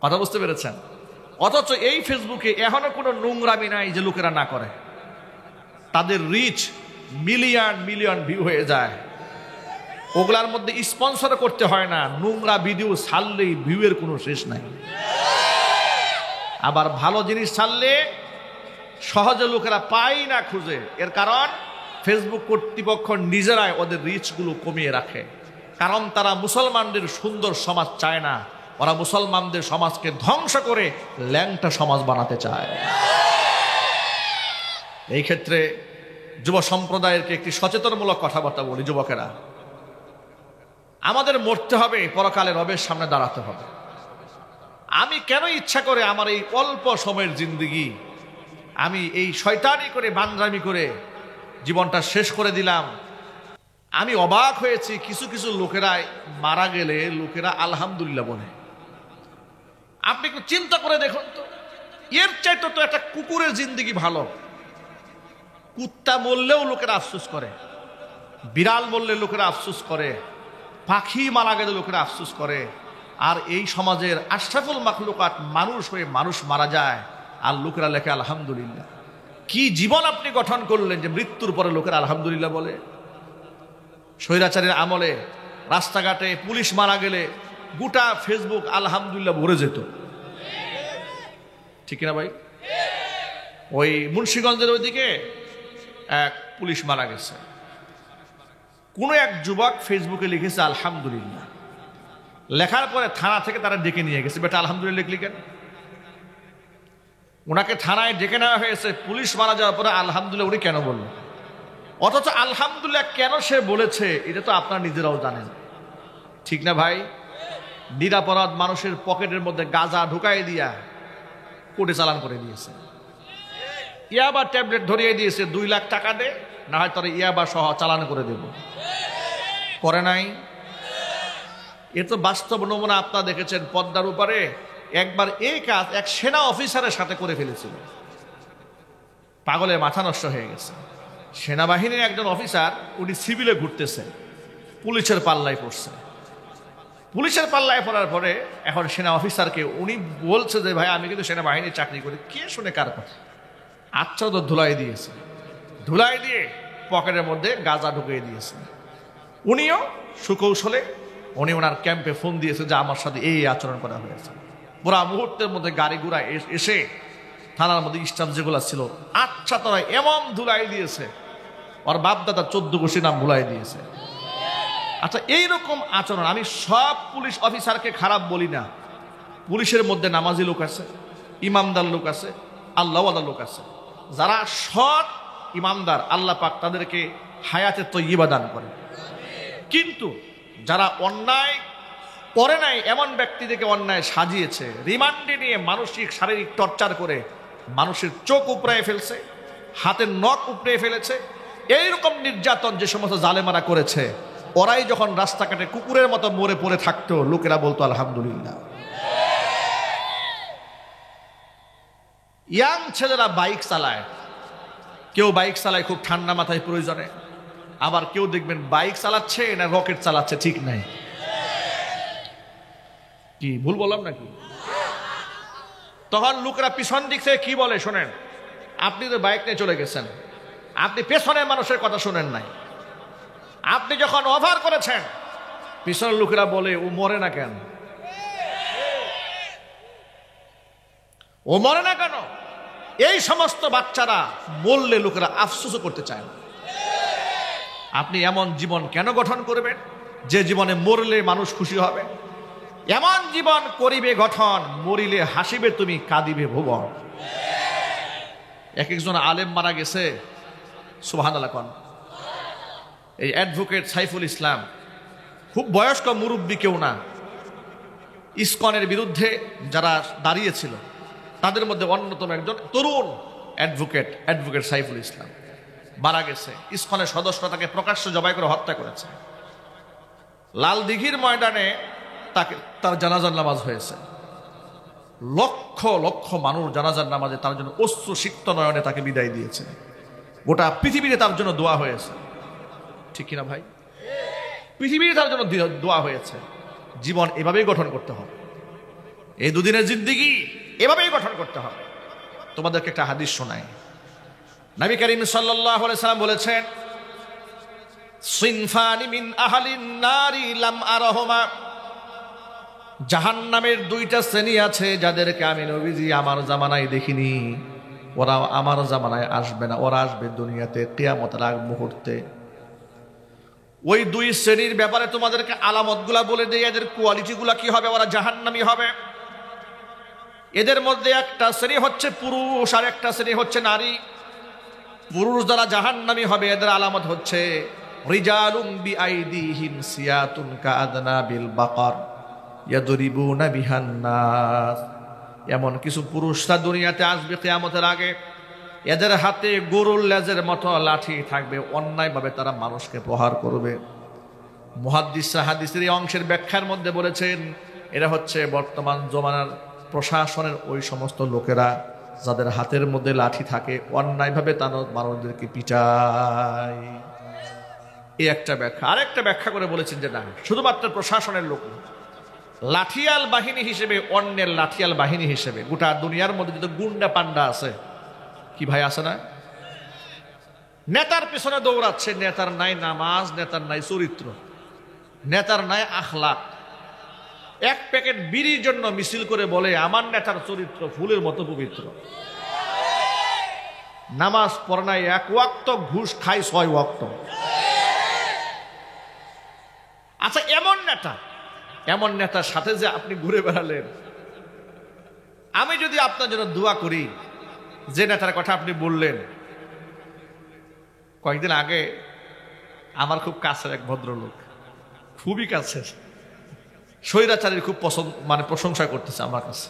কথা বুঝতে পেরেছেন? অথচ এই ফেসবুকে এখনো কোনো নোংরামি নাই যে লোকেরা না করে। তাদের রিচ মিলিয়ন মিলিয়ন ভিউ হয়ে যায়। ওগুলার মধ্যে স্পন্সর করতে হয় না, নোংরা ভিডিও ছাড়লেই ভিউয়ের কোনো শেষ নাই। আবার ভালো জিনিস ছাড়লে সহজে লোকেরা পায় না খুঁজে। এর কারণ ফেসবুক কর্তৃপক্ষ নিজেরাই ওদের রিচগুলো কমিয়ে রাখে। কারণ তারা মুসলমানদের সুন্দর সমাজ চায় না, ওরা মুসলমানদের সমাজকে ধ্বংস করে ল্যাংটা সমাজ বানাতে চায়। এই ক্ষেত্রে যুব সম্প্রদায়েরকে একটি সচেতনমূলক কথাবার্তা বলি। যুবকেরা, আমাদের মরতে হবে, পরকালে রবের সামনে দাঁড়াতে হবে। আমি কেন ইচ্ছা করে আমার এই অল্প সময়ের জিন্দেগি আমি এই শয়তানি করে বান্দ্রামি করে জীবনটা শেষ করে দিলাম? আমি অবাক হয়েছি, কিছু কিছু লোকেরা মারা গেলে লোকেরা আলহামদুলিল্লাহ বলে। আপনি একটু চিন্তা করে দেখুন তো, এর চাইতে তো একটা কুকুরের জিন্দেগি ভালো। কুত্তা মরলেও লোকেরা আফসোস করে, বিড়াল মরলে লোকেরা আফসোস করে, পাখি মারা গেলে লোকেরা আফসোস করে। আর এই সমাজের আশরাফুল মাখলুকাত মানুষ হয়ে মানুষ মারা যায় আর লোকেরা লেখে আলহামদুলিল্লাহ। কি জীবন আপনি গঠন করলেন যে মৃত্যুর পরে লোকেরা আলহামদুলিল্লাহ বলে? স্বৈরাচারের আমলে রাস্তাঘাটে পুলিশ মারা গেলে গোটা ফেসবুক আলহামদুলিল্লাহ ভরে যেত, ঠিক না ভাই? ওই মুন্সিগঞ্জের ওইদিকে এক পুলিশ মারা গেছে, কোন এক যুবক ফেসবুকে লিখেছে আলহামদুলিল্লাহ। লেখার পরে থানা থেকে তারা ডেকে নিয়ে গেছে, বেটা আলহামদুলিল্লাহ লিখলি কেন? ওনাকে থানায় ডেকে নেওয়া হয়েছে, পুলিশ মারা যাওয়ার পরে আলহামদুলিল্লাহ উনি কেন বললেন? অথচ আলহামদুলিল্লাহ কেন সে বলেছে এটা তো আপনারা নিজেরাও জানেন, ঠিক না ভাই? নিরাপরাধ মানুষের পকেটের মধ্যে গাঁজা ঢুকাই দিয়া কোর্টে চালান করে দিয়েছে, ইয়াবা ট্যাবলেট ধরিয়ে দিয়েছে, 2 লাখ টাকা দে, না হয় তোর ইয়াবা সহ চালান করে দেব। করে নাই? এ তো বাস্তব নমুনা আপনারা দেখেছেন। পদ্মার উপরে একবার এই কাজ এক সেনা অফিসারের সাথে করে ফেলেছিল, পাগলের মাথা নষ্ট হয়ে গেছে। সেনাবাহিনীর একজন অফিসার, উনি সিভিলে ঘুরতেছে, পুলিশের পাল্লায় পড়ছে। পুলিশের পাল্লায় পড়ার পরে এখন সেনা অফিসারকে উনি বলছে যে ভাই আমি কিন্তু সেনাবাহিনীর চাকরি করি। কে শুনে কার কথা? আচ্ছা তো ধুলাই দিয়েছে, ধুলাই দিয়ে পকেটের মধ্যে গাঁজা ঢুকিয়ে দিয়েছে। উনিও সুকৌশলে উনি ওনার ক্যাম্পে ফোন দিয়েছে যে আমার সাথে এই আচরণ করা হয়েছে। পুরা মুহূর্তের মধ্যে গাড়ি ঘোড়া এসে থানার মধ্যে স্টাফ যেগুলো ছিল, আচ্ছা তোরা এমন ধুলাই দিয়েছে, ওর বাপদাদা 14 গোষ্ঠী নাম ভুলাই দিয়েছে। আচ্ছা, এইরকম আচরণ, আমি সব পুলিশ অফিসারকে খারাপ বলি না। পুলিশের মধ্যে নামাজি লোক আছে, ইমামদার লোক আছে, আল্লাহওয়ালা লোক আছে। যারা সৎ ইমামদার, আল্লাহ পাক তাদেরকে হায়াতে তয়্যিবা দান করে। কিন্তু যারা অন্যায় করে নাই এমন ব্যক্তিদেরকে অন্যায় সাজিয়েছে, রিমান্ডে নিয়ে মানসিক শারীরিক টর্চার করে মানুষের চোখ উপড়ায় ফেলছে, হাতের নখ উপড়ে ফেলেছে, এইরকম নির্যাতন যে সমস্ত জালেমারা করেছে, ওরাই যখন রাস্তাঘাটে কুকুরের মতো মরে পড়ে থাকতো, লোকেরা বলতো আলহামদুলিল্লাহ। ইয়াং ছেলেরা বাইক চালায়, কেউ বাইক চালায় খুব ঠান্ডা মাথায় প্রয়োজনে, আবার কেউ দেখবেন বাইক চালাচ্ছে না রকেট চালাচ্ছে, ঠিক নাই? কি ভুল বললাম নাকি? তখন লোকেরা পিছন দিক থেকে কি বলে শোনেন, আপনি তো বাইক নিয়ে চলে গেছেন, আপনি পেছনের মানুষের কথা শোনেন নাই। আপনি যখন ওভার করেছেন, পিছনের লোকেরা বলে ও মরে না কেন, ও মরে না কেন? এই সমস্ত বাচ্চারা বললে লোকেরা আফসোসও করতে চায় না। আপনি এমন জীবন কেন গঠন করবেন যে জীবনে মরলে মানুষ খুশি হবে? এমন জীবন করিবে গঠন, মরিলে হাসিবে তুমি, কাঁদিবে ভুবন। এক একজন আলেম মারা গেছে, সুবহানাল্লাহ কোন। এই অ্যাডভোকেট সাইফুল ইসলাম, খুব বয়স্ক মুরব্বী কেউ না, ইসকনের বিরুদ্ধে যারা দাঁড়িয়েছিল তাদের মধ্যে অন্যতম একজন তরুণ অ্যাডভোকেট সাইফুল ইসলাম মারা গেছে। ইসকনের সদস্যরা তাকে প্রকাশ্য জবাই করে হত্যা করেছে। লাল দিঘির ময়দানে তার জানাজার নামাজ হয়েছে। লক্ষ লক্ষ মানুষ জানাজার নামাজে তার জন্য অশ্রু সিক্ত নয়নে তাকে বিদায় দিয়েছে। গোটা পৃথিবীতে তার জন্য দোয়া হয়েছে, ঠিক কিনা ভাই? পৃথিবীতে তার জন্য দোয়া হয়েছে। জীবন এভাবেই গঠন করতে হবে, এই দুদিনের জিন্দেগি এভাবেই গঠন করতে হবে। তোমাদেরকে একটা হাদিস শোনাই। নবী করিম সাল্লাল্লাহু আলাইহি সাল্লাম বলেছেন, সিনফানি মিন আহলিন নারি লাম আরাহুমা, জাহান্নামের দুইটা শ্রেণী আছে যাদেরকে আমি নবীজি আমার জামানায় দেখিনি, ওরা আমার জামানায় আসবে না, ওরা আসবে দুনিয়াতে কিয়ামতের আগ মুহূর্তে। ওই দুই শ্রেণীর ব্যাপারে তোমাদেরকে আলামতগুলা বলে দেই, এদের কোয়ালিটিগুলা কি হবে, ওরা জাহান্নামী হবে। এদের মধ্যে একটা শ্রেণী হচ্ছে পুরুষ আর একটা শ্রেণী হচ্ছে নারী। পুরুষ যারা জাহান্নামী হবে এদের আলামত হচ্ছে রিজালুম বিআইদিহিম সিয়াতুন কাআদনাবিল বাকার ইয়াদরিবুনা বিহান নাস। এমন কিছু পুরুষরা দুনিয়াতে আসবে কিয়ামতের আগে, এদের হাতে গরুর লেজের মতো লাঠি থাকবে, অন্যায়ভাবে তারা মানুষকে প্রহার করবে। মুহাদ্দিস হাদিসের এই অংশের ব্যাখ্যার মধ্যে বলেছেন, এরা হচ্ছে বর্তমান জমানার প্রশাসনের ওই সমস্ত লোকেরা যাদের হাতের মধ্যে লাঠি থাকে, অন্যায়ভাবে তারা মানুষদেরকে পিটায়। এই একটা ব্যাখ্যা। আরেকটা ব্যাখ্যা করে বলেছেন যে না, শুধুমাত্র প্রশাসনের লোক, লাঠিয়াল বাহিনী হিসেবে, অন্যের লাঠিয়াল বাহিনী হিসেবে গোটা দুনিয়ার মধ্যে যত গুন্ডা পান্ডা আছে, কি ভাই আছে না? নেতার পিছনে দৌড়াচ্ছে, নেতার নাই নামাজ, নেতার নাই চরিত্র, নেতার নাই আখলাক। এক প্যাকেট বিড়ির জন্য মিছিল করে বলে আমার নেতার চরিত্র ফুলের মতো পবিত্র, নামাজ পড়ে নাই এক ওয়াক্ত, ঘুষ খাই 6 ওয়াক্ত। আচ্ছা, এমন নেতার সাথে যে আপনি ঘুরে বেড়ালেন, আমি যদি আপনার জন্য দোয়া করি, যে নেতার কথা আপনি বললেন, কয়েকদিন আগে আমার খুব কাছের এক ভদ্রলোক, খুবই কাছের, স্বৈরাচারীর খুব প্রশংসা করতেছে আমার কাছে।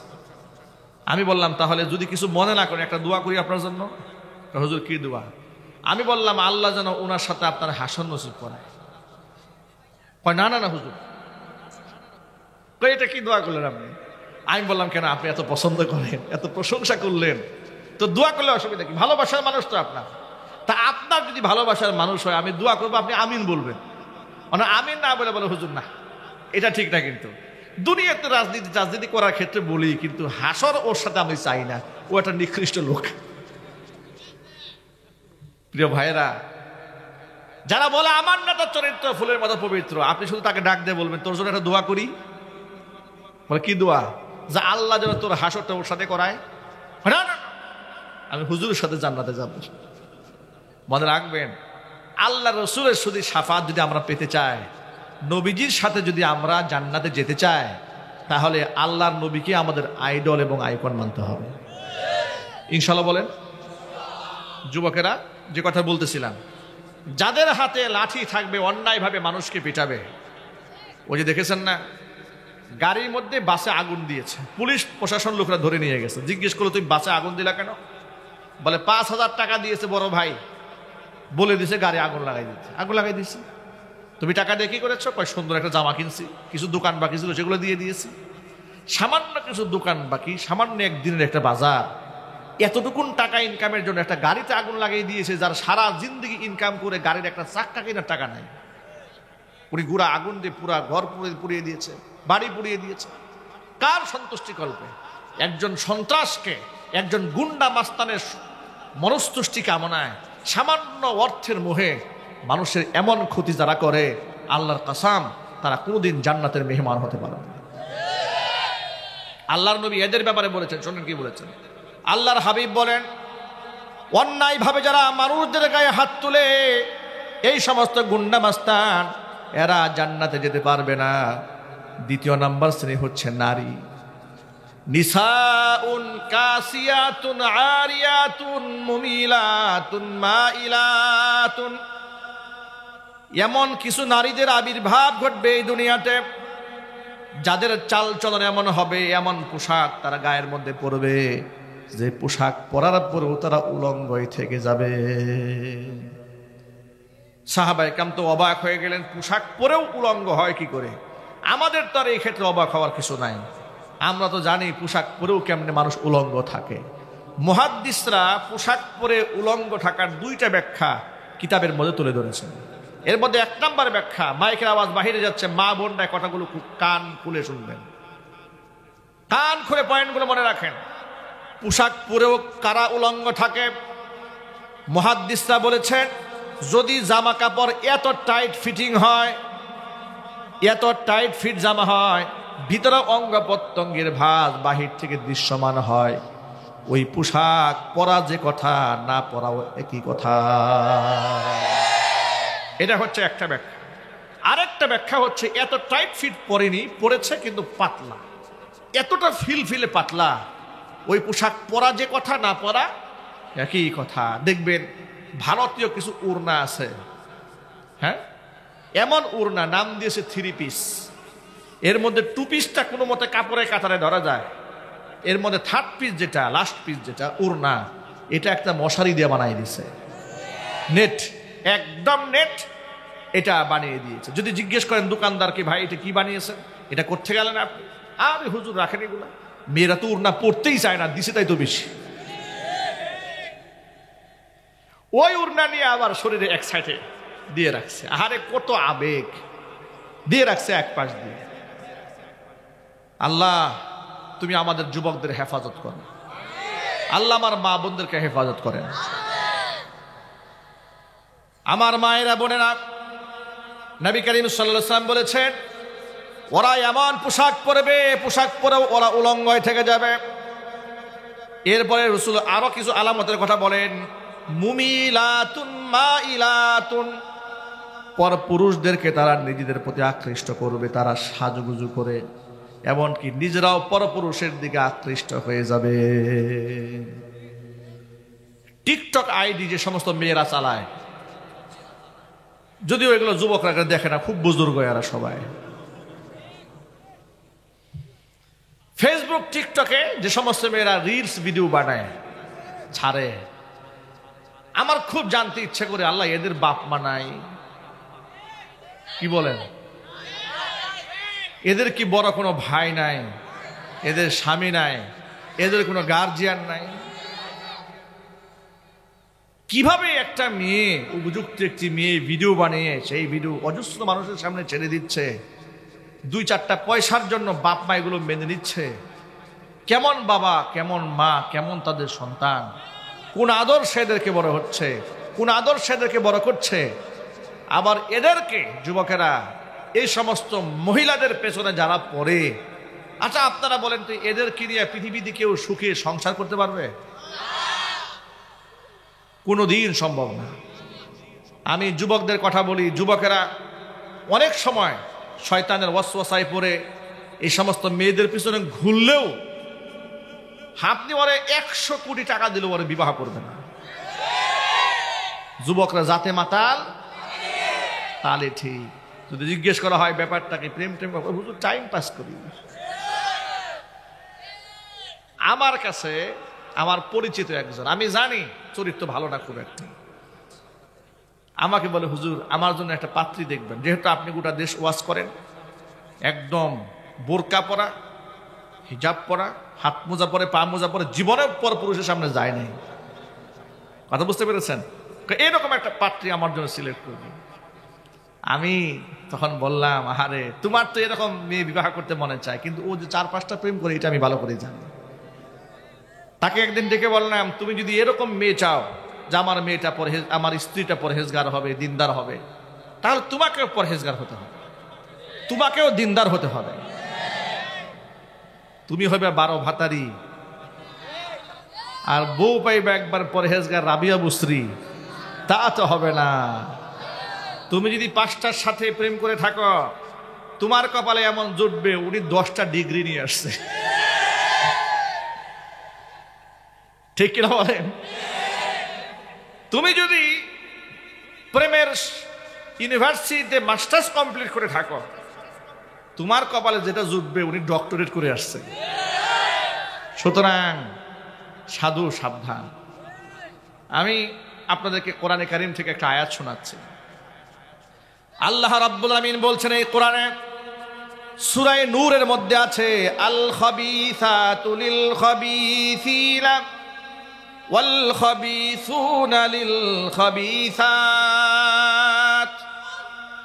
আমি বললাম তাহলে যদি কিছু মনে না করেন একটা দোয়া করি আপনার জন্য। হুজুর কি দোয়া? আমি বললাম আল্লাহ যেন ওনার সাথে আপনার হাসন নসিব করায়। কয় না না না হুজুর, এটা কি দোয়া করলেন আপনি? আমি বললাম কেন, আপনি এত পছন্দ করেন, এত প্রশংসা করলেন, তো দোয়া করলে অসুবিধা কি? ভালোবাসার মানুষ তো আপনার। তা আপনার যদি ভালোবাসার মানুষ হয়, আমি দোয়া করবো, আপনি আমিন বলবেন। মানে আমিন না বলে বলে হুজুর না, এটা ঠিক না। কিন্তু দুনিয়াতে রাজনীতি করার ক্ষেত্রে বলি, কিন্তু হাসর ওর সাথে আমি চাই না, ও একটা নিকৃষ্ট লোক। প্রিয় ভাইয়েরা, যারা বলে আমার নেতার চরিত্র ফুলের মতো পবিত্র, আপনি শুধু তাকে ডাক দিয়ে বলবেন তোর জন্য একটা দোয়া করি। বলে কি দোয়া? যা আল্লাহ যেন তোর হাসরটা ওর সাথে করায়। না না, আমি হুজুরের সাথে জান্নাতে যাব। মনে রাখবেন, আল্লাহ রসুলের শুধু শাফাত যদি আমরা পেতে চাই, নবীজির সাথে যদি আমরা জান্নাতে যেতে চাই, তাহলে আল্লাহর নবীকে আমাদের আইডল এবং আইকন মানতে হবে। ইনশাল্লাহ বলেন। যুবকেরা, যে কথা বলতেছিলাম, যাদের হাতে লাঠি থাকবে, অন্যায়ভাবে মানুষকে পিটাবে। ওই যে দেখেছেন না, গাড়ির মধ্যে বাসে আগুন দিয়েছে, পুলিশ প্রশাসন লোকরা ধরে নিয়ে গেছে। জিজ্ঞেস করলো তুমি বাসে আগুন দিলা কেন? বলে 5,000 টাকা দিয়েছে বড় ভাই, বলে দিছে গাড়ি আগুন লাগাই দিচ্ছে। আগুন লাগাই দিচ্ছে। তুমি টাকা দিয়ে কি করেছো? কয় সুন্দর একটা জামা কিনছি, কিছু দোকান বাকি ছিল সেগুলো দিয়ে দিয়েছি। সামান্য কিছু দোকান বাকি, সামান্য একদিনের একটা বাজার, এতটুকুন টাকা ইনকামের জন্য একটা গাড়িতে আগুন লাগিয়ে দিয়েছে, যার সারা জিন্দগি ইনকাম করে গাড়ির একটা চাক্কা কেনার টাকা নাই। উনি গুড়া আগুন দিয়ে পুরা ঘর পুড়িয়ে দিয়েছে, বাড়ি পুড়িয়ে দিয়েছে। কার সন্তুষ্টি কল্পে? একজন সন্ত্রাসকে, একজন গুন্ডা মাস্তানের মনস্তুষ্টি কামনায়, সামান্য অর্থের মোহে মানুষের এমন ক্ষতি যারা করে, আল্লাহর কসম তারা কোনোদিন জান্নাতের মেহমান হতে পারে না। আল্লাহর নবী এদের ব্যাপারে বলেছেন, শোনেন কি বলেছেন। আল্লাহর হাবিব বলেন, অন্যায় ভাবে যারা মানুষদের গায়ে হাত তুলে, এই সমস্ত গুন্ডা মাস্তান, এরা জান্নাতে যেতে পারবে না। দ্বিতীয় নাম্বার শ্রেণী হচ্ছে নারী। নিসাউন কাসিয়াতুন আরিয়াতুন মুমিলাতুন মাইলাতুন। এমন কিছু নারীদের আবির্ভাব ঘটবে এই দুনিয়াতে, যাদের চাল চলন এমন হবে, এমন পোশাক তারা গায়ের মধ্যে পরবে, যে পোশাক পরার পরেও তারা উলঙ্গই থেকে যাবে। সাহাবায়ে কেরাম তো অবাক হয়ে গেলেন, পোশাক পরেও উলঙ্গ হয় কি করে? আমাদের তো আর এই ক্ষেত্রে অবাক হওয়ার কিছু নাই। আমরা তো জানি পোশাক পরেও কেমনে মানুষ উলঙ্গ থাকে। মুহাদ্দিসরা পোশাক পরে উলঙ্গ থাকার দুইটা ব্যাখ্যা কিতাবের মধ্যে তুলে ধরেছেন। এর মধ্যে এক নম্বর ব্যাখ্যা, মাইকের আওয়াজ বাহিরে যাচ্ছে, মা বোনরা কথাগুলো খুব কান খুলে শুনবেন, কান খুলে পয়েন্টগুলো মনে রাখেন। পোশাক পরেও কারা উলঙ্গ থাকে? মুহাদ্দিসরা বলেছেন, যদি জামা কাপড় এত টাইট ফিটিং হয়, এত টাইট ফিট জামা হয়, ভিতরে অঙ্গ প্রত্যঙ্গের ভাঁজ বাহির থেকে দৃশ্যমান হয়, ওই পোশাক পরা যে কথা, না পরাও একই কথা। এটা হচ্ছে একটা ব্যাখ্যা। আরেকটা ব্যাখ্যা হচ্ছে, এত টাইট ফিট পরেনি, পরেছে কিন্তু পাতলা, এতটা ফিলে পাতলা, ওই পোশাক পরা যে কথা, না পরা একই কথা। দেখবেন ভারতীয় কিছু উড়না আছে, হ্যাঁ, এমন উড়না নাম দিয়েছে 3 পিস। এর মধ্যে 2 পিসটা কোনো মতে কাপড়ে কাতারে ধরা যায়, এর মধ্যে 3rd পিস যেটা, লাস্ট পিস যেটা উড়না, এটা একটা মশারি দিয়ে বানিয়ে দিয়েছে, নেট, একদম নেট, এটা বানিয়ে দিয়েছে। যদি জিজ্ঞেস করেন দোকানদারকে, ভাই এটা কি বানিয়েছেন, এটা করতে গেলেন আপনি, আরে হুজুর রাখেন এগুলা, মেয়েরা তো উড়না পড়তেই চায় না, দিছে তাই তো বেশি। ওই উড়না নিয়ে আবার শরীরে এক সাইডে দিয়ে রাখছে, আরে কত আবেগ দিয়ে রাখছে এক পাশ দিয়ে। আল্লাহ তুমি আমাদের যুবকদের হেফাজত করো, আল্লাহ আমার মা বোনদেরকে হেফাজত করেন। আমার মায়েরা বোনেরা, নবী করিম সাল্লাল্লাহু আলাইহি ওয়াসাল্লাম বলেছেন, ওরা এমন পোশাক পরবে, পোশাক পরেও ওরা উলঙ্গ হয়ে থেকে যাবে। এরপরে রাসূল আরো কিছু আলামতের কথা বলেন, মুমিলাতুন মাইলাতুন, পর পুরুষদেরকে তারা নিজেদের প্রতি আকৃষ্ট করবে, তারা সাজুগুজু করে, এমনকি নিজেরাও পরপুরুষের দিকে আকৃষ্ট হয়ে যাবে। টিকটক আইডি যে সমস্ত মেয়েরা চালায়, যদিও এগুলো যুবকরা দেখে না, খুব বুজুর্গ এরা সবাই। ফেসবুক টিকটকে যে সমস্ত মেয়েরা রিলস ভিডিও বানায় ছাড়ে, আমার খুব জানতে ইচ্ছে করে, আল্লাহ এদের বাপ মা নাই? কি বলেন? এদের কি বড় কোনো ভাই নাই? এদের স্বামী নাই? এদের কোনো গার্জিয়ান নাই? কিভাবে একটা মেয়ে, উপযুক্ত একটি মেয়ে ভিডিও বানিয়ে সেই ভিডিও অজস্র মানুষের সামনে ছেড়ে দিচ্ছে, 2-4টা পয়সার জন্য বাপ মা এগুলো মেনে নিচ্ছে? কেমন বাবা, কেমন মা, কেমন তাদের সন্তান, কোন আদর্শে এদেরকে বড় হচ্ছে, কোন আদর্শে এদেরকে বড় করছে? আবার এদেরকে যুবকেরা, এই সমস্ত মহিলাদের পেছনে যারা পড়ে, আচ্ছা আপনারা বলেন তো, এদেরকে নিয়ে পৃথিবীতে কেউ সুখে সংসার করতে পারবে? কোনোদিন সম্ভব না। আমি যুবকদের কথা বলি, যুবকেরা অনেক সময় শয়তানের ওয়াসওয়াসায় পড়ে এই সমস্ত মেয়েদের পিছনে ঘুরলেও আপনি ওরে 100 কোটি টাকা দিলেও ওরে বিবাহ করবে না। যুবকরা জাতে মাতাল, তালে ঠিক। যদি জিজ্ঞেস করা হয় ব্যাপারটাকে, প্রেম হুজুর টাইম পাস করি। আমার কাছে আমার পরিচিত একজন, আমি জানি চরিত্র ভালো না খুব একটা, আমাকে বলে, হুজুর আমার জন্য একটা পাত্রী দেখবেন, যেহেতু আপনি গোটা দেশ ওয়াজ করেন, একদম বোরকা পরা, হিজাব পরা, হাত মোজা পরে, পা মোজা পরে, জীবনে পর পুরুষের সামনে যায় নাই। কথা বুঝতে পেরেছেন? এরকম একটা পাত্রী আমার জন্য সিলেক্ট করবেন। আমি তখন বললাম, আহারে তোমার তো এরকম মেয়ে বিবাহ করতে মনে চায়, কিন্তু ও যে 4-5টা প্রেম করে, এটা আমি ভালো করে জানি। তাকে একদিন ডেকে বললাম, তুমি যদি এরকম মেয়ে চাও যে আমার মেয়েটা পরহেজ, আমার স্ত্রীটা পরহেজগার হবে, দিনদার হবে, তাহলে তোমাকেও পরহেজগার হতে হবে, তোমাকেও দিনদার হতে হবে। তুমি হবে 12 ভাতারি, আর বউ পাইবে একবার পরহেজগার রাবিয়া বুসরি, তা তো হবে না। তুমি যদি 5টার সাথে প্রেম করে থাকো, তোমার কপালে এমন জুটবে উনি 10টা ডিগ্রি নিয়ে আসছে। ঠিক কিনা বলেন? তুমি যদি প্রেমের ইউনিভার্সিটিতে মাস্টার্স কমপ্লিট করে থাকো, তোমার কপালে যেটা জুটবে উনি ডক্টরেট করে আসছে। সুতরাং সাধু সাবধান। আমি আপনাদেরকে কোরআনে কারীম থেকে একটা আয়াত শোনাচ্ছি। আল্লাহ রাব্বুল আমিন বলছেন এই কোরআনে, সূরা নূরের মধ্যে আছে আল খাবিসাতু লিল খাবিসিনা ওয়াল খাবিসুনা লিল খাবিসাত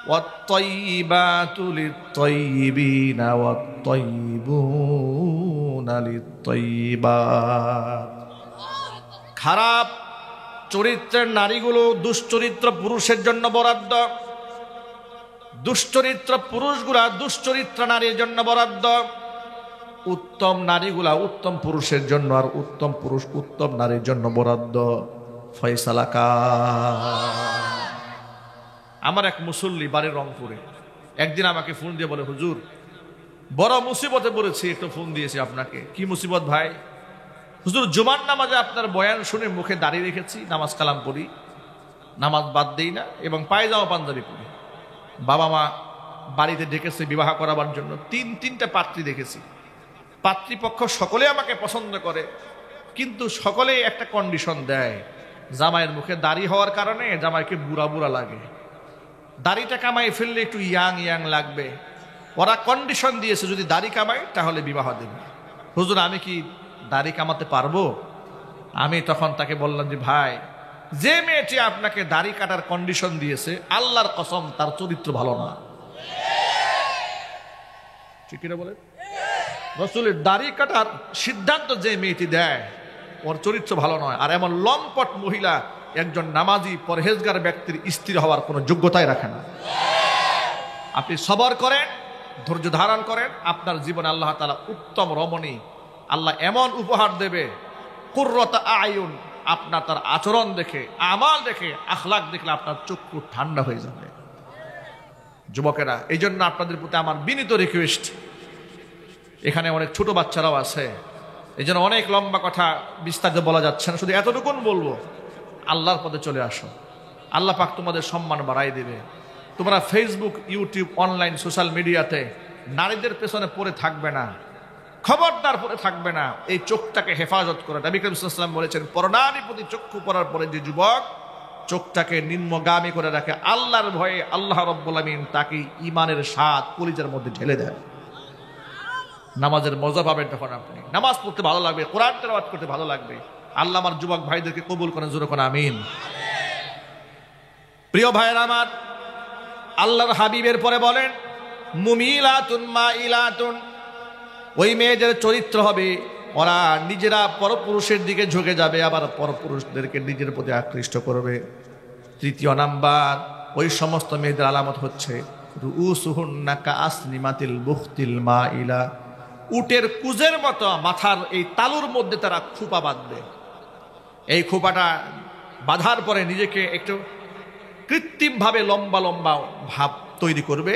ওয়াত তাইয়িবাতু লিত তাইয়িবিনা ওয়াত তাইয়িবুনা লিত তাইয়িবাত। খারাপ চরিত্রের নারীগুলো দুশ্চরিত্র পুরুষের জন্য বরাদ্দ, দুশ্চরিত্র পুরুষগুলা দুশ্চরিত্র নারীর জন্য বরাদ্দ, উত্তম নারীগুলা উত্তম পুরুষের জন্য, আর উত্তম পুরুষ উত্তম নারীর জন্য বরাদ্দ। ফয়সালা কার। আমার এক মুসল্লি বাড়ির রংপুরে একদিন আমাকে ফোন দিয়ে বলে, হুজুর বড় মুসিবতে পড়েছি, একটু ফোন দিয়েছি আপনাকে। কি মুসিবত ভাই? হুজুর জুমার নামাজে আপনার বয়ান শুনে মুখে দাঁড়িয়ে রেখেছি, নামাজ কালাম পড়ি, নামাজ বাদ দেই না, এবং পায়জামা পাঞ্জাবি পড়ি। বাবা মা বাড়িতে ডেকেছে বিবাহ করাবার জন্য, তিনটা পাত্রী দেখেছি। পাত্রীপক্ষ সকলে আমাকে পছন্দ করে, কিন্তু সকলে একটা কন্ডিশন দেয়, জামাইয়ের মুখে দাড়ি হওয়ার কারণে জামাইকে বুড়া বুড়া লাগে, দাড়িটা কামাই ফেললে একটু ইয়াং ইয়াং লাগবে। ওরা কন্ডিশন দিয়েছে যদি দাড়ি কামাই তাহলে বিবাহ দেবে। হুজুর আমি কি দাড়ি কামাতে পারবো? আমি তখন তাকে বললাম যে ভাই, যে মেয়েটি আপনাকে দাড়ি কাটার কন্ডিশন দিয়েছে, আল্লাহর কসম তার চরিত্র ভালো না। ঠিক কিনা বলেন? রাসূলের দাড়ি কাটার সিদ্ধান্ত যে মেয়েটি দেয় ওর চরিত্র ভালো নয়। আর এমন লম্পট মহিলা একজন নামাজি পরহেজগার ব্যক্তির স্ত্রী হওয়ার কোনো যোগ্যতাই রাখে না। আপনি সবর করেন, ধৈর্য ধারণ করেন, আপনার জীবনে আল্লাহ তাআলা উত্তম রমণী আল্লাহ এমন উপহার দেবে, কুররাত আয়ুন, আপনার তার আচরণ দেখে, আমাল দেখে, আখলাক দেখলে আপনার চক্ষু ঠান্ডা হয়ে যাবে। যুবকেরা, এই জন্য আপনাদের প্রতি আমার বিনীত রিকোয়েস্ট, এখানে অনেক ছোট বাচ্চারাও আছে, এই জন্য অনেক লম্বা কথা বিস্তারিত বলা যাচ্ছে না, শুধু এতটুকুন বলবো, আল্লাহর পথে চলে আসো, আল্লাহ পাক তোমাদের সম্মান বাড়াই দেবে। তোমরা ফেসবুক, ইউটিউব, অনলাইন সোশ্যাল মিডিয়াতে নারীদের পেছনে পড়ে থাকবে না, খবরদার পড়ে থাকবে না। এই চোখটাকে হেফাজত করে। নবী করিম সাল্লাল্লাহু আলাইহি ওয়াসাল্লাম বলেছেন, পরনারীর প্রতি চক্ষু পড়ার পরে যে যুবক চোখটাকে নিম্নগামী করে রাখে, আল্লাহর ভয়ে আল্লাহ রাব্বুল আমিন তাকে ঈমানের স্বাদ কলিজার মধ্যে ঢেলে দেয়। নামাজের মজা পাবেন তখন আপনি, নামাজ পড়তে ভালো লাগবে, কোরআন তেলাওয়াত করতে ভালো লাগবে। আল্লাহ আমার যুবক ভাইদেরকে কবুল করেন, জোরে কোন আমিন। প্রিয় ভাইয়েরা আমার, আল্লাহর হাবিবের পরে বলেন মুমিলাতুন মাইলাতুন, ওই মেয়েদের চরিত্র হবে ওরা নিজেরা পরপুরুষের দিকে ঝুঁকে যাবে, আবার পরপুরুষদেরকে নিজের প্রতি আকৃষ্ট করবে। তৃতীয় নাম্বার, ওই সমস্ত মেয়েদের আলামত হচ্ছে রুউসুহুন্না কাআসনিমাতিল বুখতিল মাইলা, উটের কুজের মতো মাথার এই তালুর মধ্যে তারা খোপা বাঁধবে। এই খোপাটা বাঁধার পরে নিজেকে একটু কৃত্রিমভাবে লম্বা লম্বা ভাব তৈরি করবে,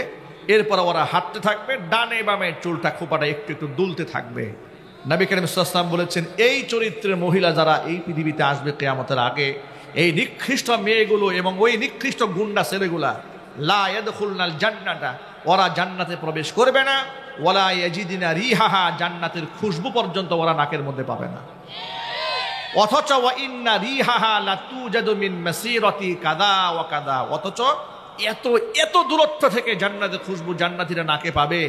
এরপর ওরা হাঁটতে থাকবে, ডানে বামে চুলটা খোপাটা একটু একটু দুলতে থাকবে। নবী করিম সাল্লাল্লাহু আলাইহি ওয়াসাল্লাম বলেছেন, এই চরিত্রের মহিলা যারা এই পৃথিবীতে আসবে কিয়ামতের আগে, এই নিকৃষ্ট মেয়েগুলো এবং ওই নিকৃষ্ট গুন্ডা ছেলেগুলা, লা ইয়াদখুলনাল জান্নাতা, ওরা জান্নাতে প্রবেশ করবে না, ওয়ালা ইয়াজিদিনা রিহাহা, জান্নাতের খুশবু পর্যন্ত ওরা নাকের মধ্যে পাবে না। অথচ ওয়া ইন্না রিহাহা লাতুজাদু মিন মাসিরাতি কাদা ওয়া কাদা, অথচ এত এত দূরত্ব থেকে জান্নাতের খুশবু জান্নাতীরা নাকে পাবে।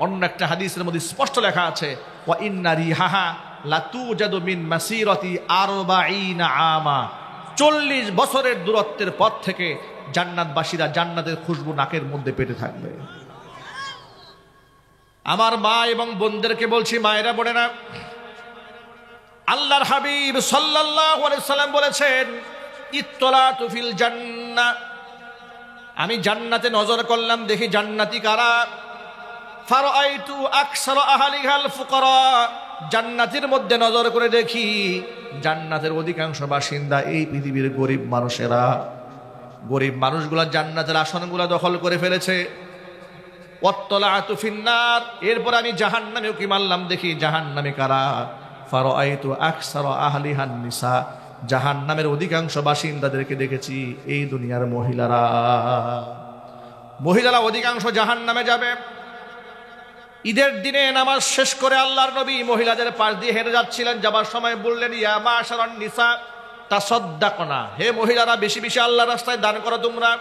অন্য একটা হাদিসের মধ্যে স্পষ্ট লেখা আছে, ওয়া ইন্না রিহাহা লাতুজাদু মিন মাসিরাতি 40 আমা, 40 বছরের দূরত্বের পথ থেকে জান্নাতবাসীরা জান্নাতের খুশবু নাকের মধ্যে পেতে থাকবে। আমার মা এবং বোনদেরকে বলছি, মায়েরা বোনেরা, আল্লাহর হাবিব সাল্লাল্লাহু আলাইহি সাল্লাম বলেছেন, ইত্তলাতু ফিল জান্নাহ, আমি জান্নাতে নজর করলাম, দেখি জান্নাতি কারা। ফারাআইতু আকসারা আহলিহাল ফুকারা, জান্নাতের মধ্যে নজর করে দেখি জান্নাতের অধিকাংশ বাসিন্দা এই পৃথিবীর গরিব মানুষেরা। গরিব মানুষগুলা জান্নাতের আসনগুলা দখল করে ফেলেছে। ওয়াত্তলাতু ফিন্নার, এরপর আমি জাহান্নামে উকি মারলাম, দেখি জাহান্নামে কারা। ফারাআইতু আকসারা আহলিহান নিসা, জাহান্নামের অধিকাংশ বাসিন্দাদেরকে দেখেছি এই দুনিয়ার মহিলারা। মহিলারা অধিকাংশ জাহান্নামে যাবে। ঈদের দিনে নামাজ শেষ করে আল্লাহর নবী মহিলাদের পাশ দিয়ে হেঁটে যাচ্ছিলেন, যাবার সময় বললেন, ইয়া মাশারান নিসা তাসাদ্দাকনা, হে মহিলারা বেশি বেশি আল্লাহর রাস্তায় দান করো তোমরা।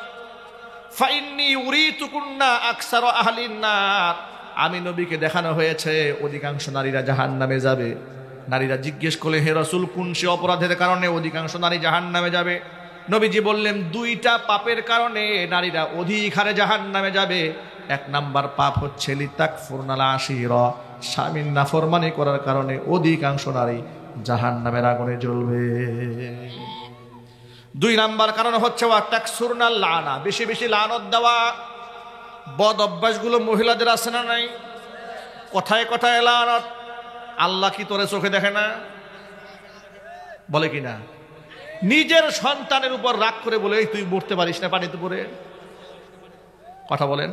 ফাইন্নী উরিতুকুন্না আকসারা আহলিন নার, আমি নবীকে দেখানো হয়েছে অধিকাংশ নারীরা জাহান্নামে যাবে। নারীরা জিজ্ঞেস করলে, হে রাসূল, কোন সে অপরাধের কারণে অধিকাংশ নারী জাহান্নামে যাবে? নবীজি বললেন, দুইটা পাপের কারণে নারীরা অধিক হারে জাহান্নামে যাবে। এক নাম্বার পাপ হচ্ছে লিতাকফুরনাল আশিরা, স্বামীর নাফরমানি করার কারণে অধিকাংশ নারী জাহান্নামের আগুনে জ্বলবে। দুই নাম্বার কারণ হচ্ছে ওয়া তাকসুরনাল লানা, বেশি বেশি লানত দেওয়া। বদ অভ্যাসগুলো মহিলাদের আছে না নাই? কথায় কথায় লানত। আল্লাহ কি তোরে চোখে দেখে না? বলে কি না? নিজের সন্তানের উপর রাগ করে বলে, তুই মরতে পারিস না পানিতে পড়ে। কথা বলেন।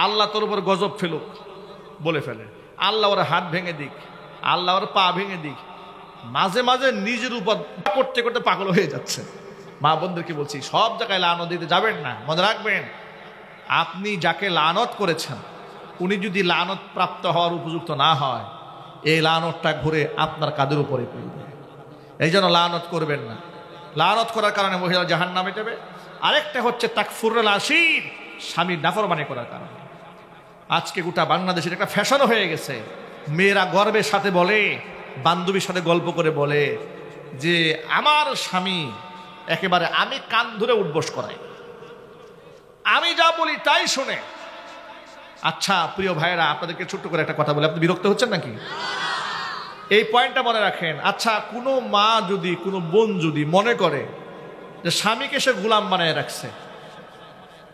আল্লাহ তোর উপর গজব ফেলুক বলে ফেলে, আল্লাহ ওর হাত ভেঙে দিক, আল্লাহ ওর পা ভেঙে দিক। মাঝে মাঝে নিজের উপর করতে করতে পাগল হয়ে যাচ্ছে। মা বোনদেরকে বলছি, সব জায়গায় লানত দিতে যাবেন না। মনে রাখবেন, আপনি যাকে লানত করেছেন উনি যদি লানত প্রাপ্ত হওয়ার উপযুক্ত না হয়, এই লানতটা ঘুরে আপনার কাঁধের উপরে পড়বে। এই জন্য লানত করবেন না। লানত করার কারণে মহিলা জাহান্নামে যাবে। আরেকটা হচ্ছে তাকফুরুল আশির, স্বামীর নাফরমানি করার কারণে। আজকে গোটা বাংলাদেশের একটা ফ্যাশন হয়ে গেছে। মেয়েরা গর্বের সাথে বলে, বান্ধবীর সাথে গল্প করে বলে যে আমার স্বামী একেবারে আমি কান ধরে উঠবোস করাই, আমি যা বলি তাই শোনে। আচ্ছা প্রিয় ভাইয়েরা, আপনাদেরকে ছোট্ট করে একটা কথা বলে, আপনি বিরক্ত হচ্ছেন নাকি? এই পয়েন্টটা মনে রাখেন। আচ্ছা, কোনো মা যদি, কোনো বোন যদি মনে করে যে স্বামীকে সে গোলাম বানায় রাখছে,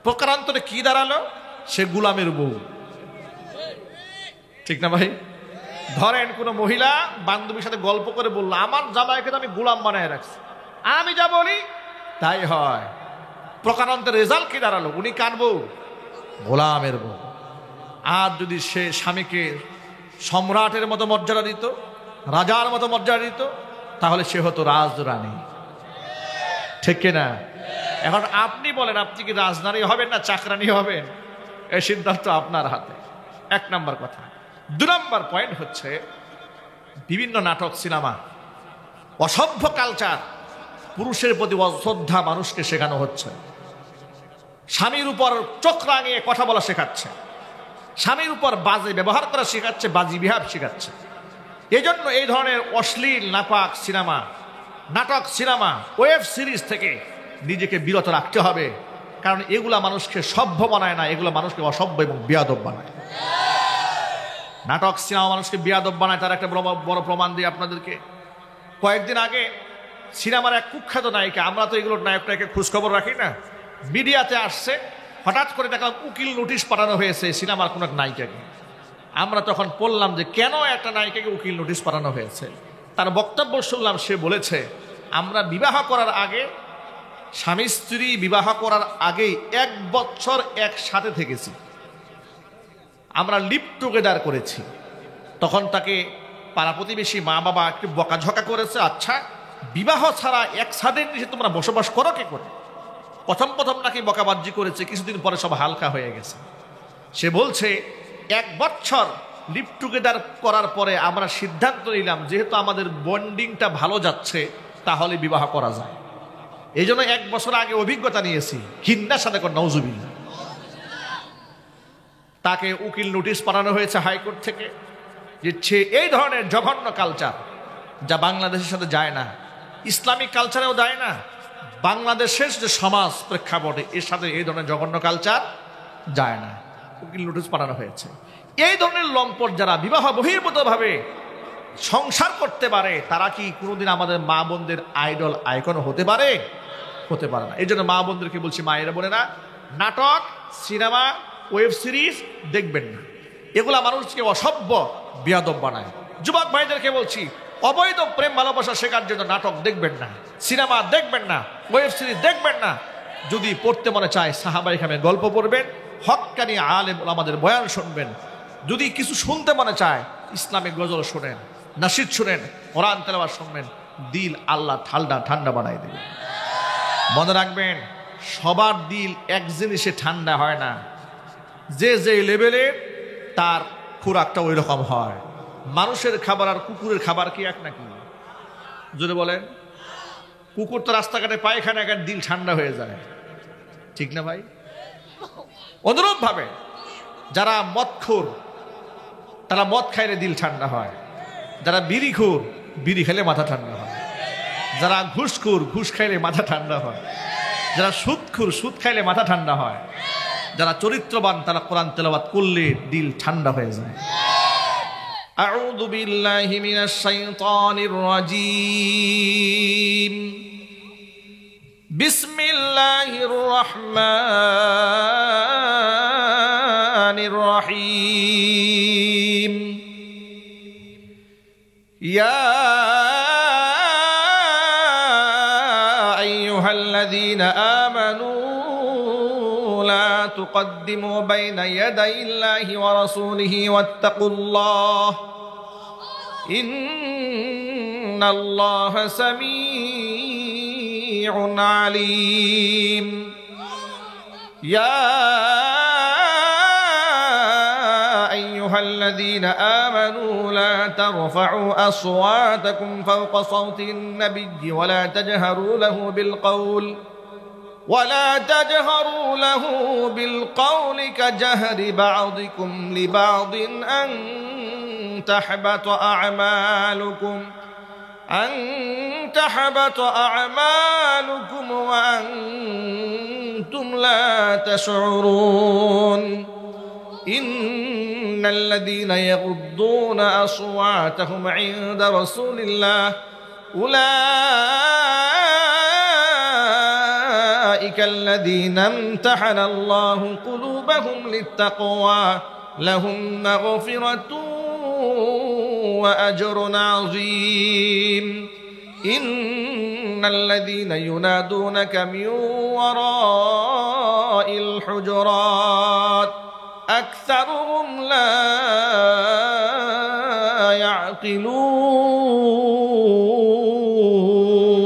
প্রকারান্তরে কি দাঁড়ালো? সে গোলামের বউ। ঠিক না ভাই? ধরেন কোনো মহিলা বান্ধবীর সাথে গল্প করে বললো, আমার জামাইকে তো আমি গোলাম বানায় রাখছি, আমি যা বলি তাই হয়। প্রকারান্তরে রেজাল্ট কি দাঁড়ালো? উনি কার বউ? গোলামের বউ। আর যদি সে স্বামীকে সম্রাটের মতো মর্যাদা দিত, রাজার মতো মর্যাদা দিত, তাহলে সে হতো রাজরানী। ঠিক কিনা? এখন আপনি বলেন, আপনি কি রাজনারী হবেন না চাকরানী হবেন? এই সিদ্ধান্ত আপনার হাতে। এক নাম্বার কথা। দুই নাম্বার পয়েন্ট হচ্ছে, বিভিন্ন নাটক, সিনেমা, অসভ্য কালচার, পুরুষের প্রতি অশ্রদ্ধা মানুষকে শেখানো হচ্ছে। স্বামীর উপর চোখ রাঙিয়ে কথা বলা শেখাচ্ছে, স্বামীর উপর বাজে ব্যবহার করা শেখাচ্ছে, বাজি বিহার শেখাচ্ছে। এই জন্য এই ধরনের অশ্লীল নাপাক সিনেমা, নাটক, সিনেমা, ওয়েব সিরিজ থেকে নিজেকে বিরত রাখতে হবে। কারণ এগুলা মানুষকে সভ্য বানায় না, এগুলো মানুষকে অসভ্য এবং বিয়াদব বানায়। নাটক, সিনেমা মানুষকে বিয়াদব বানায়, তার একটা বড় প্রমাণ দিই আপনাদেরকে। কয়েকদিন আগে সিনেমার এক কুখ্যাত নায়িকা, আমরা তো এগুলোর নায়কটাকে খোঁজখবর রাখি না, মিডিয়াতে আসছে। হঠাৎ করে দেখলাম উকিল নোটিশ পাঠানো হয়েছে সিনেমার কোন এক নায়িকাকে। আমরা তখন বললাম যে কেন একটা নায়িকাকে উকিল নোটিশ পাঠানো হয়েছে। তার বক্তব্য শুনলাম, সে বলেছে, আমরা বিবাহ করার আগে, স্বামী স্ত্রী বিবাহ করার আগেই 1 বছর একসাথে থেকেছি, আমরা লিভ টুগেদার করেছি। তখন তাকে পাড়া প্রতিবেশী, মা বাবা একটু বকাঝকা করেছে, আচ্ছা বিবাহ ছাড়া এক ছাদের নিচে তোমরা বসবাস করো কে করে? প্রথম প্রথম নাকি বকাবাজি করেছে, কিছুদিন পরে সব হালকা হয়ে গেছে। সে বলছে 1 বছর লিভ টুগেদার করার পরে আমরা সিদ্ধান্ত নিলাম, যেহেতু আমাদের বন্ডিংটা ভালো যাচ্ছে, তাহলে বিবাহ করা যায়। এই জন্য 1 বছর আগে অভিজ্ঞতা নিয়েছি। ঘিন্নার সাথে কোন নওজুবিল্লাহ। তাকে উকিল নোটিশ পাঠানো হয়েছে হাইকোর্ট থেকে, যে এই ধরনের জঘন্য কালচার, যা বাংলাদেশের সাথে যায় না, ইসলামিক কালচারেও যায় না, বাংলাদেশের যে সমাজ প্রেক্ষাপটে এর সাথে এই ধরনের জঘন্য কালচার যায় না। উকিল নোটিশ পাঠানো হয়েছে। এই ধরনের লম্পট যারা বিবাহ বহির্ভূত ভাবে সংসার করতে পারে, তারা কি কোনোদিন আমাদের মা বোনদের আইডল, আইকন হতে পারে? হতে পারে না। এই জন্য মা বোনদেরকে বলছি, মায়েরা বোনেরা, নাটক, সিনেমা, ওয়েব সিরিজ দেখবেন না। এগুলা মানুষকে অসভ্য, বিয়াদব বানায়। যুবক ভাইদেরকে বলছি, অবৈধ প্রেম ভালোবাসা শেখার জন্য নাটক দেখবেন না, সিনেমা দেখবেন না, ওয়েব সিরিজ দেখবেন না। যদি পড়তে মনে চায় সাহাবায়ে কেরামের গল্প পড়বেন, হক্কানি আলেম ওলামাদের বয়ান শুনবেন। যদি কিছু শুনতে মনে চায় ইসলামিক গজল শুনেন, নাশিদ শুনেন, কোরআন তেলাওয়াত শুনবেন, দিল আল্লাহ ঠান্ডা ঠান্ডা বানাই দেবে। মনে রাখবেন, সবার দিল এক জিনিসে ঠান্ডা হয় না। যে যে লেভেলের, তার খোরাকটা ওই রকম হয়। মানুষের খাবার আর কুকুরের খাবার কি এক নাকি? যদি বলেন, কুকুর তো রাস্তাঘাটে পায়খানা একার দিল ঠান্ডা হয়ে যায়, ঠিক না ভাই? অনুরূপ ভাবে যারা মদখোর, তারা মদ খাইলে দিল ঠান্ডা হয়, যারা বিড়িখোর বিড়ি খেলে মাথা ঠান্ডা হয়, যারা ঘুষখোর ঘুষ খাইলে মাথা ঠান্ডা হয়, যারা সুদখোর সুদ খাইলে মাথা ঠান্ডা হয়, যারা চরিত্রবান তারা কোরআন তেলাওয়াত করলে দিল ঠান্ডা হয়ে যায়। আউযু বিল্লাহি মিনাশ শাইতানির রাজীম। বিসমিল্লাহির রাহমানির রহিম। ইয়া আইয়ুহাল্লাযীনা আমানু লা তুকদ্দিমু বাইনা ইয়াদাইল্লাহি ওয়া রাসূলিহি ওয়াত্তাকুল্লাহ ইন্নাল্লাহা সামিউন আলীম। ইয়া আইয়ুহাল্লাযীনা আমানু লা তারফা'উ আসওয়াতাকুম ফাওকা সাওতিন নাবিয়্যি ওয়া লা তাজহারু লাহু বিল কওল ولا تجهروا له بالقول كجهر بعضكم لبعض أن تحبط أعمالكم وأنتم لا تشعرون إن الذين يغضون أصواتهم عند رسول الله أولئك الذين امتحن الله قلوبهم للتقوى لهم مغفرة وأجر عظيم إن الذين ينادونك من وراء الحجرات أكثرهم لا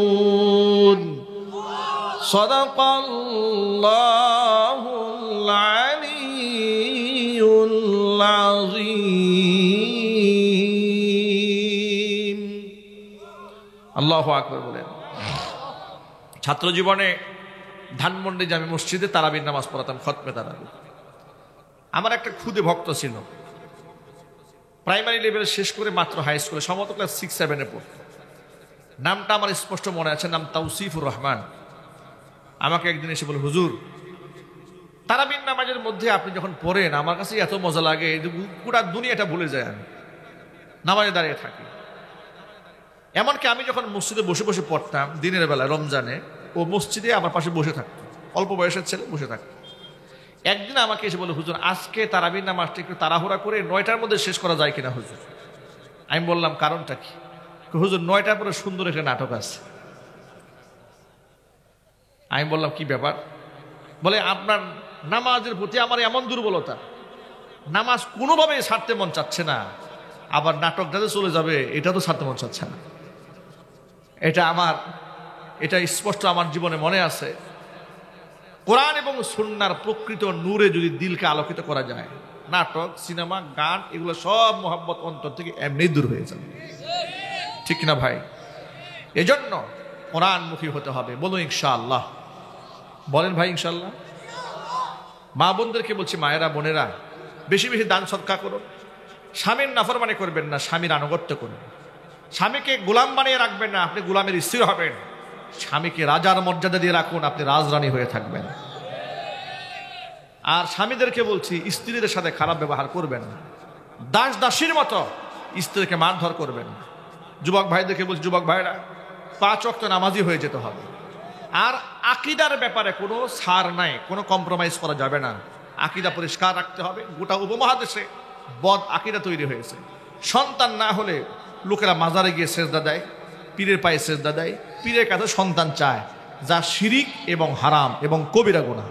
يعقلون صدق الله العلي العظيم আল্লাহু আকবার বলেন। ছাত্র জীবনে ধানমন্ডি জামে মসজিদে তারাবির নামাজ পড়াতাম, খতমে তারাবি। আমার একটা খুদে ভক্ত ছিল, প্রাইমারি লেভেল শেষ করে মাত্র হাই স্কুলে সম্ভবত ক্লাস 6-7-এ পড়ত। নামটা আমার স্পষ্ট মনে আছে, নাম তাওসিফুর রহমান। আমাকে একদিন এসে বলে, হুজুর তারাবির নামাজের মধ্যে আপনি যখন পড়েন আমার কাছে এত মজা লাগে, পুরা দুনিয়াটা ভুলে যায়, আমি নামাজে দাঁড়িয়ে থাকি। এমনকি আমি যখন মসজিদে বসে বসে পড়তাম দিনের বেলা রমজানে, ও মসজিদে আমার পাশে বসে থাকতো, অল্প বয়সের ছেলে বসে থাকতো। একদিন আমাকে এসে বলে, হুজুর আজকে তারাবির নামাজটা একটু তাড়াহুড়া করে 9টার মধ্যে শেষ করা যায় কিনা হুজুর? আমি বললাম কারণটা কি? হুজুর 9টার পরে সুন্দর একটা নাটক আছে। আমি বললাম কি ব্যাপার? বলে আপনার নামাজের প্রতি আমার এমন দুর্বলতা, নামাজ কোনোভাবেই ছাড়তে মন চাচ্ছে না, আবার নাটকটাতে চলে যাবে এটা তো ছাড়তে মন চাচ্ছে না। এটা স্পষ্ট আমার জীবনে মনে আছে। কোরআন এবং সুন্নাহর প্রকৃত নূরে যদি দিলকে আলোকিত করা যায়, নাটক, সিনেমা, গান এগুলো সব মোহাব্বত অন্তর থেকে এমনি দূর হয়ে যাবে, ঠিক না ভাই? এজন্য কোরআনমুখী হতে হবে। বলুন ইনশাআল্লাহ, বলেন ভাই ইনশাআল্লাহ। মা বোনদেরকে বলছি, মায়েরা বোনেরা বেশি বেশি দান সদকা করুন। স্বামীর নাফরমানি করবেন না, স্বামীর আনুগত্য করুন। স্বামীকে গোলাম বানিয়ে রাখবেন না, আপনি গোলামের স্ত্রী হবেন। স্বামীকে রাজার মর্যাদা দিয়ে রাখুন, আপনি রাজরানী হয়ে থাকবেন। আর স্বামীদেরকে বলছি, স্ত্রীদের সাথে খারাপ ব্যবহার করবেন না, দাস দাসীর মতো স্ত্রীকে মারধর করবেন না। যুবক ভাইদেরকে বলছি, যুবক ভাইরা 5 ওয়াক্ত নামাজি হয়ে যেতে হবে। আর আকীদার ব্যাপারে কোনো ছাড় নাই, কোনো কম্প্রোমাইজ করা যাবে না। আকীদা পরিষ্কার রাখতে হবে। গোটা উপমহাদেশে বদ আকীদা তৈরি হয়েছে। সন্তান না হলে লোকেরা মাজারে গিয়ে সেজদা দেয়, পীরের পায়ে সেজদা দেয়, পীরের কাছে সন্তান চায়, যা শিরিক এবং হারাম এবং কবিরা গুনাহ।